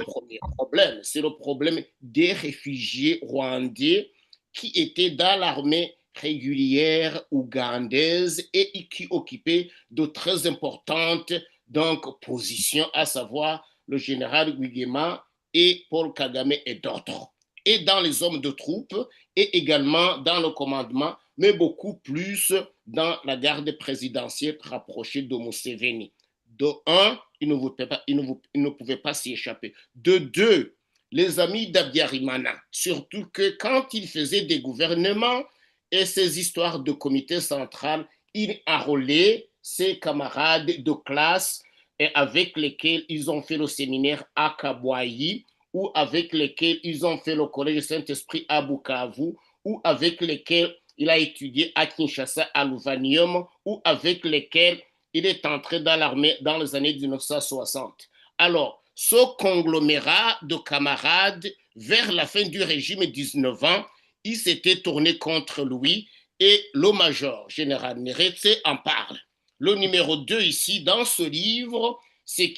premier problème, c'est le problème des réfugiés rwandais qui étaient dans l'armée régulière ougandaise et qui occupaient de très importantes donc, positions, à savoir le général Guigema et Paul Kagame et d'autres. Et dans les hommes de troupes et également dans le commandement, mais beaucoup plus dans la garde présidentielle rapprochée de Museveni. De un, il ne pouvait pas s'y échapper. De deux, les amis d'Abiyarimana, surtout que quand il faisait des gouvernements et ces histoires de comité central, il enrôlait ses camarades de classe et avec lesquels ils ont fait le séminaire à Kabwayi ou avec lesquels ils ont fait le collège Saint-Esprit à Bukavu ou avec lesquels il a étudié à Kinshasa à l'Uvanium ou avec lesquels il est entré dans l'armée dans les années 1960. Alors, ce conglomérat de camarades, vers la fin du régime 19 ans, il s'était tourné contre lui et le major général Neretse en parle. Le numéro 2 ici, dans ce livre, c'est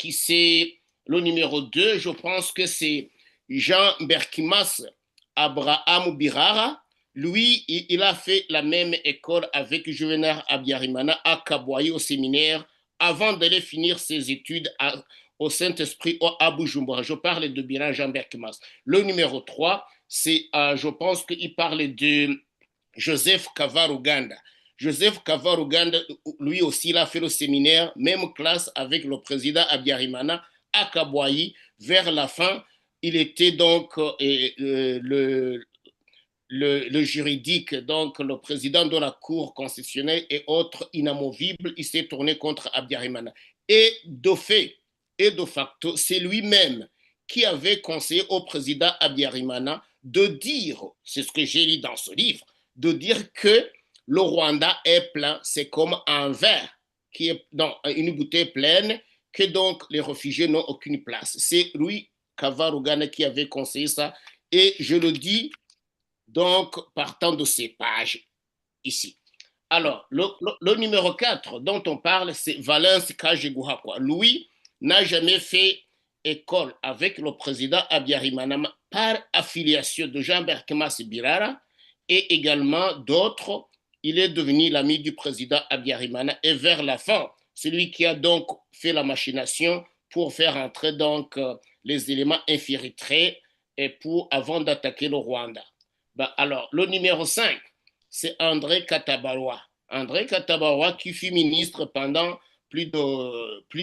le numéro 2, je pense que c'est Jean Berkimas Abraham Birara. Lui, il a fait la même école avec Juvenal Abiyarimana à Kabwayi au séminaire avant d'aller finir ses études au Saint-Esprit à Bujumbura. Je parle de Biran Jean Berkimas. Le numéro 3, c'est, je pense qu'il parle de Joseph Kavaruganda. Joseph Kavaruganda, lui aussi, il a fait le séminaire, même classe avec le président Abiyarimana à Kabwayi. Vers la fin, il était donc le juridique, donc le président de la Cour constitutionnelle et autres inamovibles, il s'est tourné contre Abiyarimana. Et de fait et de facto, c'est lui-même qui avait conseillé au président Abiyarimana de dire, c'est ce que j'ai lu dans ce livre, de dire que le Rwanda est plein, c'est comme un verre qui est dans une bouteille pleine, que donc les réfugiés n'ont aucune place. C'est lui, Kavarugana, qui avait conseillé ça. Et je le dis donc partant de ces pages ici. Alors, le numéro 4 dont on parle, c'est Valens Kajiguhakwa. Lui n'a jamais fait école avec le président Abiyarimana par affiliation de Jean-Berkemas Birara et également d'autres. Il est devenu l'ami du président Abiyarimana et vers la fin, celui qui a donc fait la machination pour faire entrer donc les éléments infiltrés et avant d'attaquer le Rwanda. Alors, le numéro 5, c'est André Katabarwa. André Katabarwa qui fut ministre pendant plus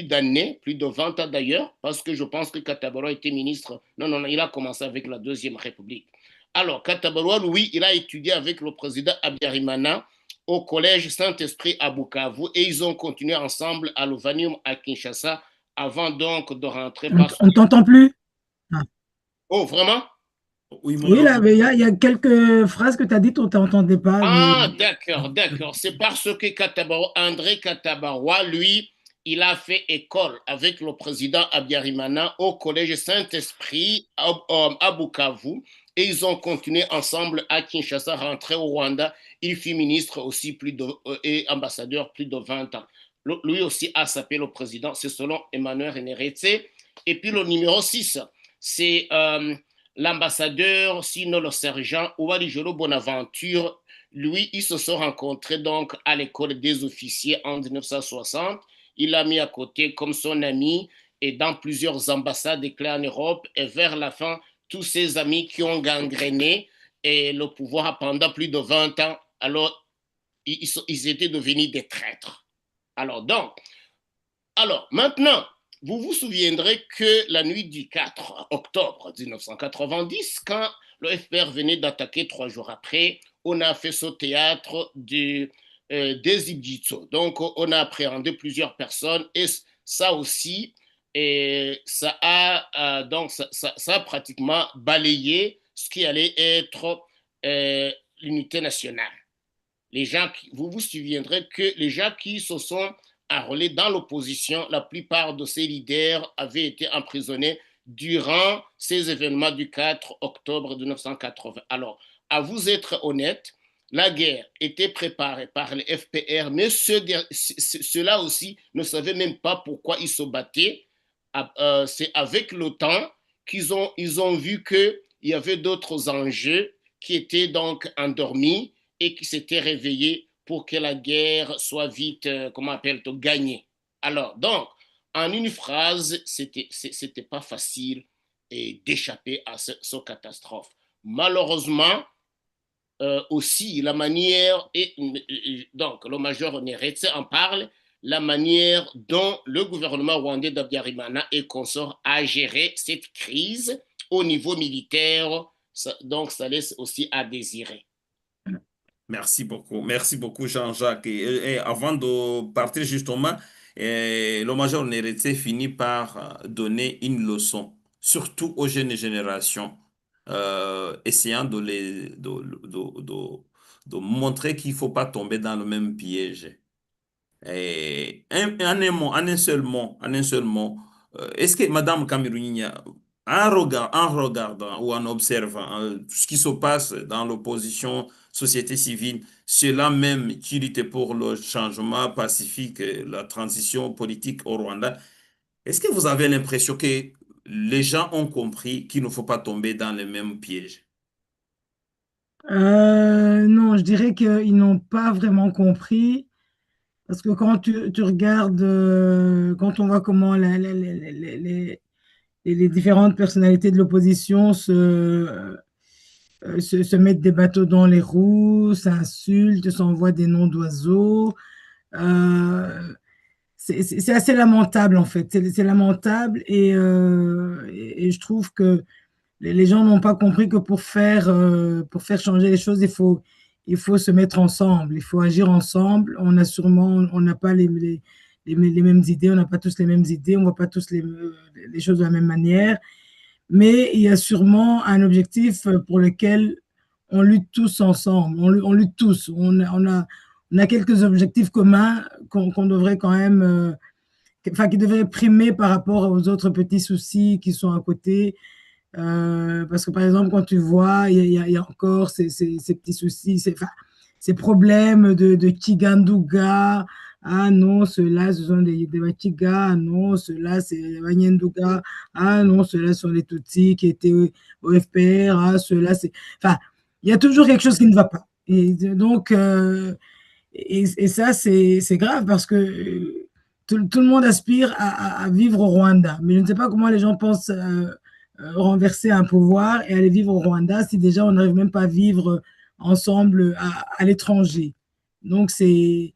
d'années, plus de 20 ans d'ailleurs, parce que je pense que Katabarwa était ministre. Non, il a commencé avec la Deuxième République. Alors, Katabarwa, lui, il a étudié avec le président Abiyarimana au collège Saint-Esprit à Bukavu et ils ont continué ensemble à l'Ovanium à Kinshasa avant donc de rentrer par... On ne t'entend plus. Ah. Oh, vraiment? Oui, là, il y a quelques phrases que tu as dites, on ne t'entendait pas. Ah, d'accord. C'est parce que André Katabarwa, lui, il a fait école avec le président Abiyarimana au collège Saint-Esprit à Bukavu et ils ont continué ensemble à Kinshasa, rentré au Rwanda. Il fut ministre aussi et ambassadeur plus de 20 ans. Lui aussi a sapé le président, c'est selon Emmanuel Neretse. Et puis le numéro 6, c'est... l'ambassadeur, sinon le sergent Oualijolo Bonaventure, lui, ils se sont rencontrés donc à l'école des officiers en 1960. Il l'a mis à côté comme son ami et dans plusieurs ambassades éclairées en Europe. Et vers la fin, tous ses amis qui ont gangréné et le pouvoir pendant plus de 20 ans, alors ils étaient devenus des traîtres. Alors maintenant, vous vous souviendrez que la nuit du 4 octobre 1990, quand le FPR venait d'attaquer 3 jours après, on a fait ce théâtre des Ibjitso. Donc, on a appréhendé plusieurs personnes et ça aussi, ça a pratiquement balayé ce qui allait être l'unité nationale. Vous vous souviendrez que les gens qui se sont enrôlés dans l'opposition, la plupart de ces leaders avaient été emprisonnés durant ces événements du 4 octobre 1980. Alors, à vous être honnête, la guerre était préparée par les FPR, mais ceux-là aussi ne savaient même pas pourquoi ils se battaient. C'est avec le temps qu'ils ont vu qu'il y avait d'autres enjeux qui étaient donc endormis et qui s'étaient réveillés pour que la guerre soit vite, gagnée. Alors, donc, en une phrase, c'était pas facile d'échapper à cette catastrophe. Malheureusement, aussi, la manière, donc le major Neretse en parle, la manière dont le gouvernement rwandais d'Abiyarimana et consorts a géré cette crise au niveau militaire, donc ça laisse aussi à désirer. Merci beaucoup Jean-Jacques. Et avant de partir justement, le major Neretse finit par donner une leçon, surtout aux jeunes générations, essayant de montrer qu'il ne faut pas tomber dans le même piège. Et en un seul mot, est-ce que Madame Camerounina, en regardant ou en observant ce qui se passe dans l'opposition, société civile, ceux-là même qui luttent pour le changement pacifique, la transition politique au Rwanda, est-ce que vous avez l'impression que les gens ont compris qu'il ne faut pas tomber dans les mêmes pièges? Non, je dirais qu'ils n'ont pas vraiment compris. Parce que quand tu regardes, quand on voit comment les différentes personnalités de l'opposition se mettent des bateaux dans les roues, s'insultent, s'envoient des noms d'oiseaux, c'est assez lamentable en fait. C'est lamentable et je trouve que les gens n'ont pas compris que pour faire changer les choses, il faut se mettre ensemble, il faut agir ensemble. On n'a pas les mêmes idées, on n'a pas tous les mêmes idées, on ne voit pas tous les choses de la même manière, mais il y a sûrement un objectif pour lequel on lutte tous ensemble, on lutte tous, on a quelques objectifs communs qu'on devrait quand même, enfin, qui devraient primer par rapport aux autres petits soucis qui sont à côté. Parce que par exemple, quand tu vois, il y a encore ces petits soucis, enfin, ces problèmes de Kiganduga. Ah non, ceux-là, ce sont des Wachiga. Ah non, ceux-là, c'est Wanyenduga. Ah non, ceux-là sont les Tutsis qui étaient au FPR. Ah, ceux-là, c'est. Enfin, il y a toujours quelque chose qui ne va pas. Et donc, et ça, c'est grave parce que tout le monde aspire à vivre au Rwanda. Mais je ne sais pas comment les gens pensent renverser un pouvoir et aller vivre au Rwanda si déjà on n'arrive même pas à vivre ensemble à l'étranger. Donc c'est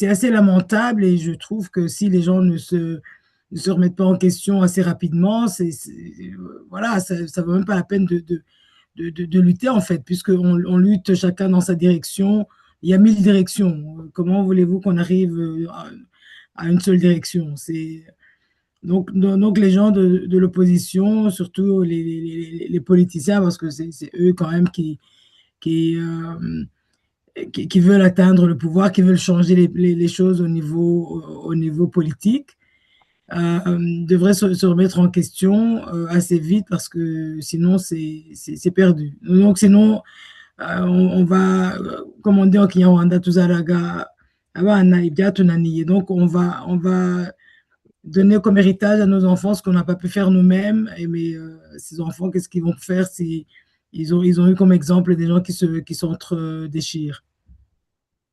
assez lamentable et je trouve que si les gens ne se remettent pas en question assez rapidement, voilà, ça ne vaut même pas la peine de lutter en fait, puisqu'on lutte chacun dans sa direction. Il y a 1000 directions. Comment voulez-vous qu'on arrive à une seule direction? Donc les gens de l'opposition, surtout les politiciens, parce que c'est eux quand même qui, euh, qui veulent atteindre le pouvoir, qui veulent changer les choses au niveau politique, devraient se remettre en question assez vite parce que sinon c'est perdu. Donc sinon, on va, comme on dit en Kinyarwanda, tuzaraga abana ibyatunaniye. Donc on va donner comme héritage à nos enfants ce qu'on n'a pas pu faire nous-mêmes. Mais ces enfants, qu'est-ce qu'ils vont faire si ils ont eu comme exemple des gens qui s'entre-déchirent?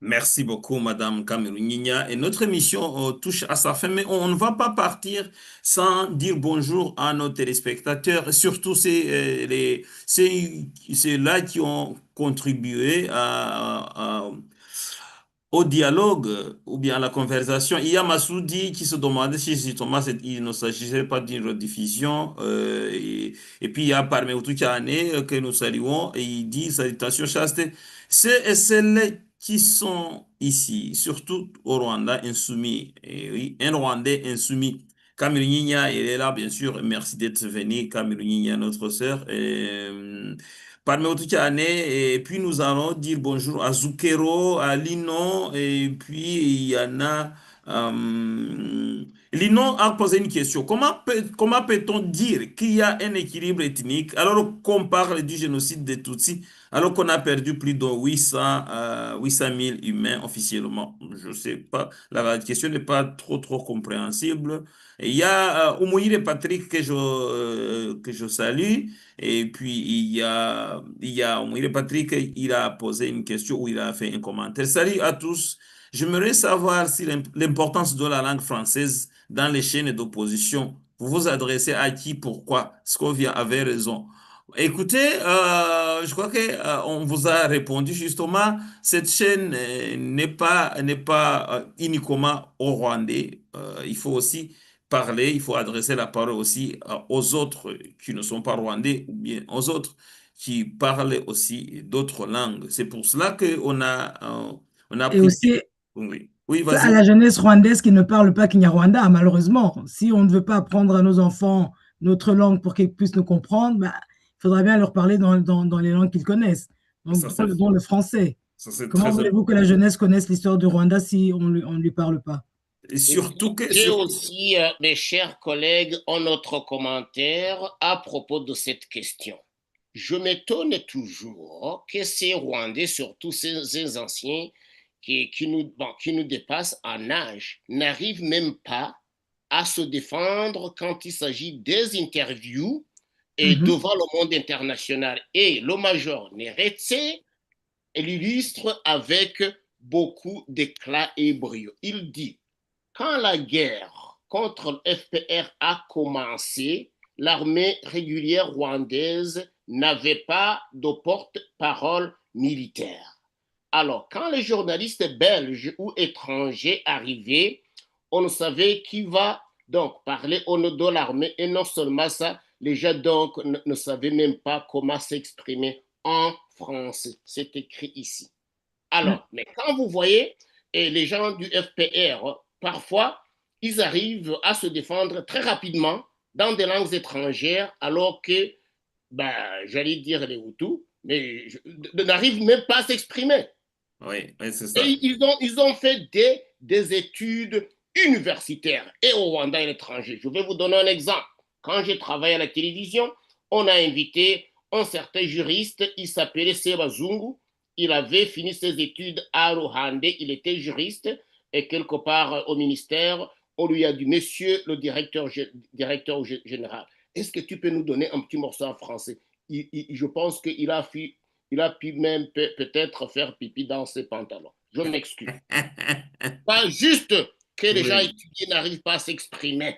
Merci beaucoup, Madame Camerounigna. Et notre émission touche à sa fin, mais on ne va pas partir sans dire bonjour à nos téléspectateurs, surtout ceux-là qui ont contribué au dialogue ou bien à la conversation. Il y a Massoudi qui se demandait si justement il ne s'agissait pas d'une rediffusion. Et puis il y a Parmehutu Kiane que nous saluons et il dit salutations chaste. Ceux et celles qui sont ici, surtout au Rwanda insoumis, et oui, un Rwandais insoumis. Camille Nina, elle est là, bien sûr. Merci d'être venu, Camille Nina, notre sœur. Parmi autres années, et puis nous allons dire bonjour à Zucchero, à Lino, et puis il y en a. Lino a posé une question. Comment peut-on dire qu'il y a un équilibre ethnique alors qu'on parle du génocide des Tutsis, alors qu'on a perdu plus de 800 000 humains officiellement? Je ne sais pas. La question n'est pas trop compréhensible. Et il y a Omoïre Patrick que je salue. Et puis, il y a Moïse Patrick, il a posé une question ou il a fait un commentaire. Salut à tous. J'aimerais savoir si l'importance de la langue française dans les chaînes d'opposition, vous vous adressez à qui, pourquoi? Scovia avait raison. Écoutez, je crois que on vous a répondu justement. Cette chaîne n'est pas uniquement au Rwandais. Il faut aussi parler, il faut adresser la parole aussi aux autres qui ne sont pas rwandais ou bien aux autres qui parlent aussi d'autres langues. C'est pour cela on a Et pris. aussi Oui, oui, à vas-y. la jeunesse rwandaise qui ne parle pas Kinyarwanda, malheureusement. Si on ne veut pas apprendre à nos enfants notre langue pour qu'ils puissent nous comprendre, bah, il faudra bien leur parler dans les langues qu'ils connaissent, donc Ça, c'est dont le français. ça, c'est Comment très voulez-vous que la jeunesse connaisse l'histoire du Rwanda si on ne lui parle pas? et surtout que Écoutez aussi, mes chers collègues, en notre commentaire à propos de cette question. Je m'étonne toujours que ces Rwandais, surtout ces anciens qui nous dépassent en âge, n'arrivent même pas à se défendre quand il s'agit des interviews et Mhm. devant le monde international. Et le major Neretse l'illustre avec beaucoup d'éclat et brio. Il dit: quand la guerre contre le FPR a commencé, l'armée régulière rwandaise n'avait pas de porte-parole militaire. Alors, quand les journalistes belges ou étrangers arrivaient, on ne savait qui va donc parler au nom de l'armée et non seulement ça, Les gens donc ne savaient même pas comment s'exprimer en français. C'est écrit ici. Alors, mais quand vous voyez les gens du FPR, parfois, ils arrivent à se défendre très rapidement dans des langues étrangères, alors que, ben, j'allais dire les Hutus, mais n'arrivent même pas à s'exprimer. Oui, oui, c'est ça. Et ils ont fait des études universitaires et au Rwanda et à l'étranger. Je vais vous donner un exemple. Quand j'ai travaillé à la télévision, on a invité un certain juriste, il s'appelait Sebazungu. Il avait fini ses études à Rwanda, il était juriste et quelque part au ministère, on lui a dit, monsieur le directeur général, est-ce que tu peux nous donner un petit morceau en français? Je pense qu'il a pu même peut-être faire pipi dans ses pantalons. Je m'excuse. Pas juste que les gens Oui. étudiés n'arrivent pas à s'exprimer.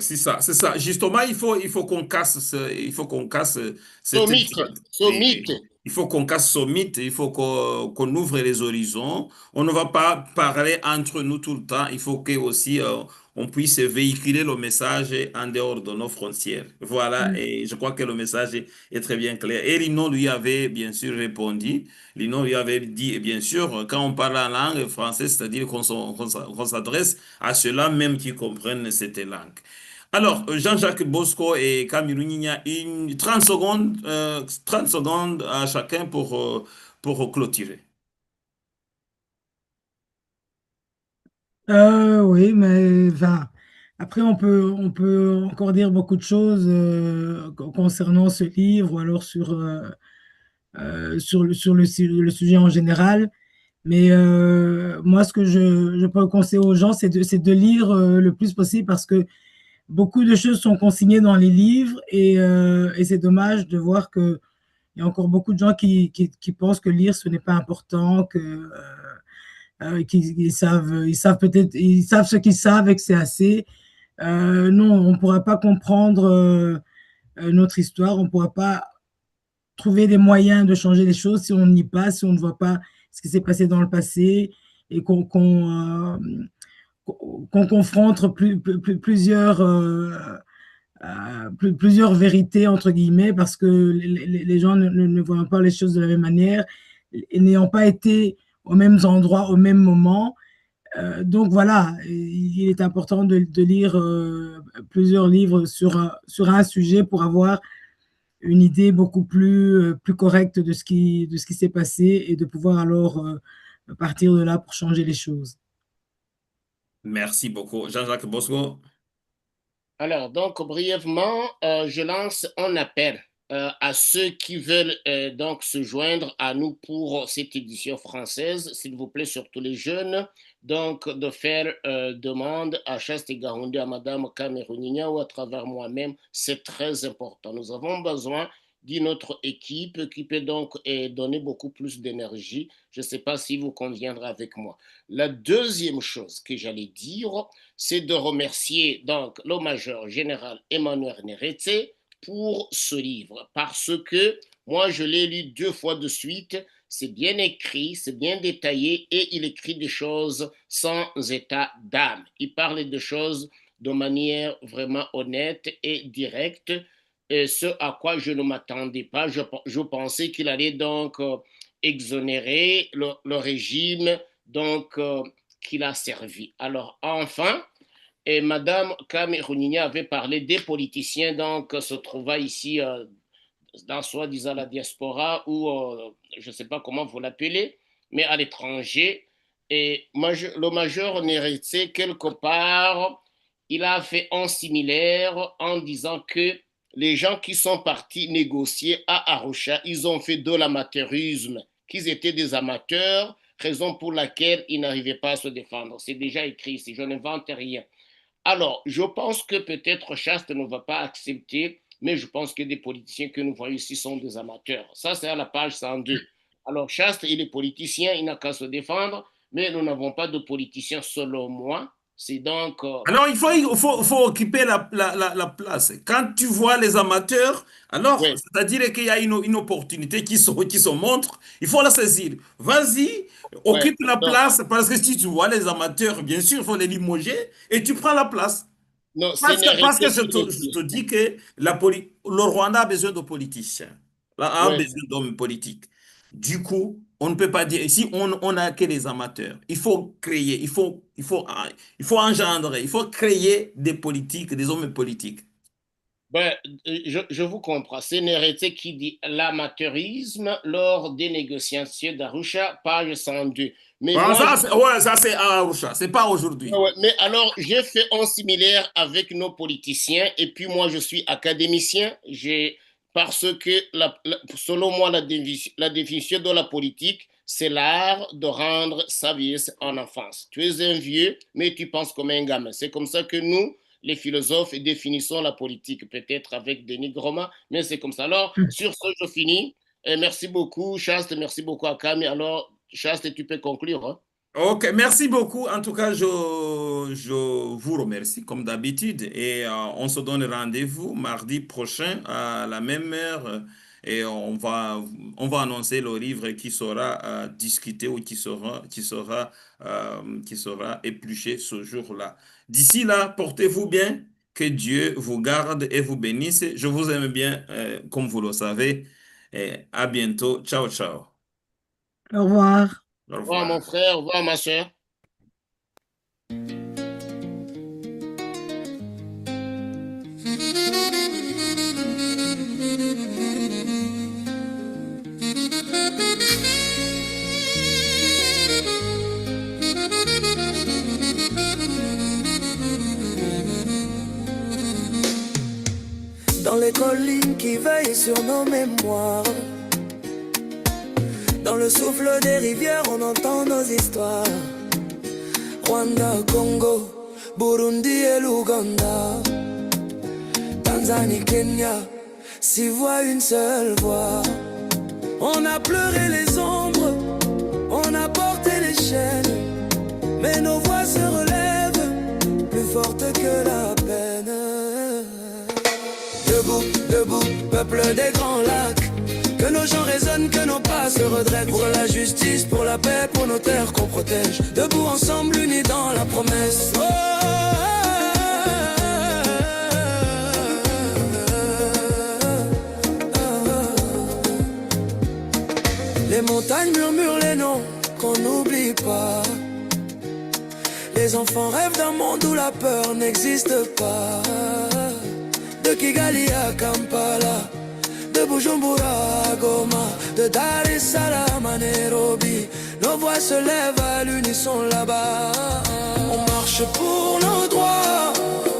C'est ça, c'est ça. Justement, il faut qu'on casse il faut qu'on casse cette, Ce mythe. il faut qu'on casse ce mythe, il faut qu'on ouvre les horizons. On ne va pas parler entre nous tout le temps. Il faut que aussi on puisse véhiculer le message en dehors de nos frontières. Voilà, et je crois que le message est très bien clair. Et Lino lui avait bien sûr répondu. Lino lui avait dit, bien sûr, quand on parle en langue française, c'est-à-dire qu'on s'adresse à ceux-là même qui comprennent cette langue. Alors, Jean-Jacques Bosco et Camille Nigna, 30 secondes à chacun pour clôturer. Oui, mais enfin, après, on peut encore dire beaucoup de choses concernant ce livre ou alors le sujet en général. Mais moi, ce que je peux conseiller aux gens, c'est de lire le plus possible parce que beaucoup de choses sont consignées dans les livres et c'est dommage de voir qu'il y a encore beaucoup de gens qui pensent que lire, ce n'est pas important, ils savent ce qu'ils savent et que c'est assez. Non, on ne pourra pas comprendre notre histoire, on ne pourra pas trouver des moyens de changer les choses si on n'y passe, si on ne voit pas ce qui s'est passé dans le passé et qu'on confronte plusieurs vérités, entre guillemets, parce que les gens ne voient pas les choses de la même manière et n'ayant pas été aux mêmes endroits au même moment. Donc voilà, il est important de lire plusieurs livres sur un sujet pour avoir une idée beaucoup plus correcte de ce qui s'est passé et de pouvoir alors partir de là pour changer les choses. Merci beaucoup. Jean-Jacques Bosco. Alors, donc, brièvement, je lance un appel à ceux qui veulent donc se joindre à nous pour cette édition française, s'il vous plaît, surtout les jeunes, donc de faire demande à Chaste Gahoundé, à Madame Camerounina ou à travers moi-même, c'est très important. Nous avons besoin d'une autre équipe qui peut donc donner beaucoup plus d'énergie. Je ne sais pas si vous conviendrez avec moi. La deuxième chose que j'allais dire, c'est de remercier donc le major général Emmanuel Neretse pour ce livre, parce que moi, je l'ai lu 2 fois de suite. C'est bien écrit, c'est bien détaillé et il écrit des choses sans état d'âme. Il parle de choses de manière vraiment honnête et directe, ce à quoi je ne m'attendais pas. Je pensais qu'il allait donc exonérer le régime donc, qu'il a servi. Alors enfin, et Madame Camerounini avait parlé des politiciens donc se trouvant ici dans soi-disant la diaspora ou je ne sais pas comment vous l'appelez, mais à l'étranger. Et le major Neretse, quelque part, il a fait un similaire en disant que les gens qui sont partis négocier à Arusha, ils ont fait de l'amateurisme, qu'ils étaient des amateurs, raison pour laquelle ils n'arrivaient pas à se défendre. C'est déjà écrit ici, je n'invente rien. Alors, je pense que peut-être Chaste ne va pas accepter, mais je pense que des politiciens que nous voyons ici sont des amateurs. Ça, c'est à la page 102. Alors, Chaste, il est politicien, il n'a qu'à se défendre, mais nous n'avons pas de politiciens selon moi. C'est donc... Alors, faut occuper la place. Quand tu vois les amateurs, alors, oui, c'est-à-dire qu'il y a une opportunité qui se montre, il faut la saisir. Vas-y, oui. occupe la Donc, place, parce que si tu vois les amateurs, bien sûr, il faut les limoger et tu prends la place. Non, Parce que CNRD qui je te dit. dis que le Rwanda a besoin de politiciens, a Ouais. besoin d'hommes politiques. Du coup, on ne peut pas dire, ici, on n'a que les amateurs. Il faut créer, il faut engendrer, il faut créer des politiques, des hommes politiques. Ben, je vous comprends. CNRD qui dit l'amateurisme lors des négociations d'Arusha, page 102. Mais Ah, moi, ça, ouais, ça c'est à Arusha, c'est pas ouais, aujourd'hui. ouais. Mais alors, j'ai fait un similaire avec nos politiciens et puis moi, je suis académicien. Parce que, selon moi, la définition de la politique, c'est l'art de rendre sa vieillesse en enfance. Tu es un vieux, mais tu penses comme un gamin. C'est comme ça que nous, les philosophes, définissons la politique, peut-être avec des nigromans, mais c'est comme ça. Alors, sur ce, je finis. Et merci beaucoup, Chaste, merci beaucoup, Akami. Alors, Chaste, tu peux conclure, hein? Ok, merci beaucoup. En tout cas, je vous remercie comme d'habitude et on se donne rendez-vous mardi prochain à la même heure et on va annoncer le livre qui sera discuté ou qui sera épluché ce jour-là. D'ici là, portez-vous bien, que Dieu vous garde et vous bénisse. Je vous aime bien, comme vous le savez, et à bientôt. Ciao, ciao. Au revoir. Au Au revoir, mon revoir. frère, au revoir, ma soeur. Dans les collines qui veillent sur nos mémoires, dans le souffle des rivières, on entend nos histoires. Rwanda, Congo, Burundi et l'Ouganda, Tanzanie, Kenya, 6 voix, une seule voix. On a pleuré les ombres, on a porté les chaînes, mais nos voix se relèvent, plus fortes que la peine. Debout, debout, peuple des grands lacs, que nos chants résonnent, que nos pas se redressent. Pour la justice, pour la paix, pour nos terres qu'on protège. Debout ensemble, unis dans la promesse. Oh, les montagnes murmurent les noms qu'on n'oublie pas. Les enfants rêvent d'un monde où la peur n'existe pas. De Kigali à Kampala, de Bujumbura à Goma, de Dar es Salaam à Nairobi, nos voix se lèvent à l'unisson là-bas. On marche pour nos droits,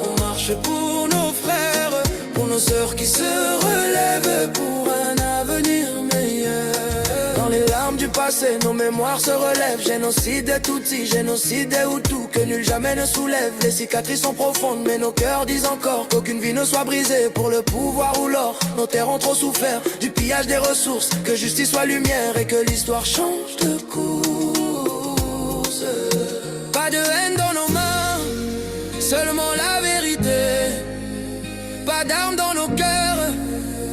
on marche pour nos frères, pour nos sœurs qui se relèvent pour un avenir meilleur. Dans les larmes du passé, nos mémoires se relèvent. Génocide des Tutsis, génocide des Hutus, que nul jamais ne soulève. Les cicatrices sont profondes, mais nos cœurs disent encore qu'aucune vie ne soit brisée pour le pouvoir ou l'or. Nos terres ont trop souffert du pillage des ressources. Que justice soit lumière et que l'histoire change de course. Pas de haine dans nos mains, seulement la vérité. Pas d'armes dans nos cœurs,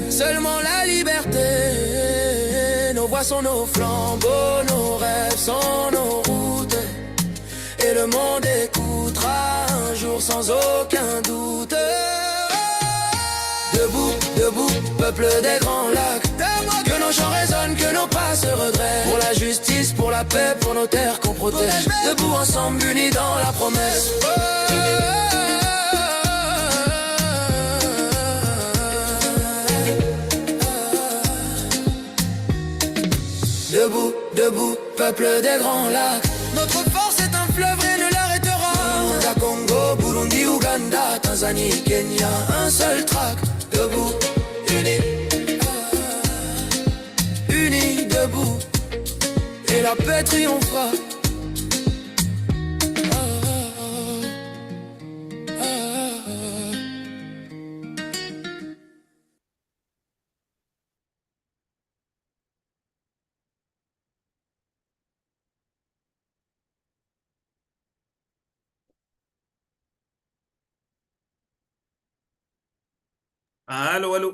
seulement la liberté. Nos voix sont nos flambeaux, nos rêves sont nos routes. Et le monde écoutera un jour sans aucun doute. Debout, debout, peuple des grands lacs, que nos chants résonnent, que nos pas se redressent. Pour la justice, pour la paix, pour nos terres qu'on protège. Debout ensemble, unis dans la promesse. Debout, debout, peuple des grands lacs. Notre force est un fleuve, rien ne l'arrêtera. Rwanda, Congo, Burundi, Ouganda, Tanzanie, Kenya, un seul trac. Debout, unis, unis, debout, et la paix triomphera. Allô, allô.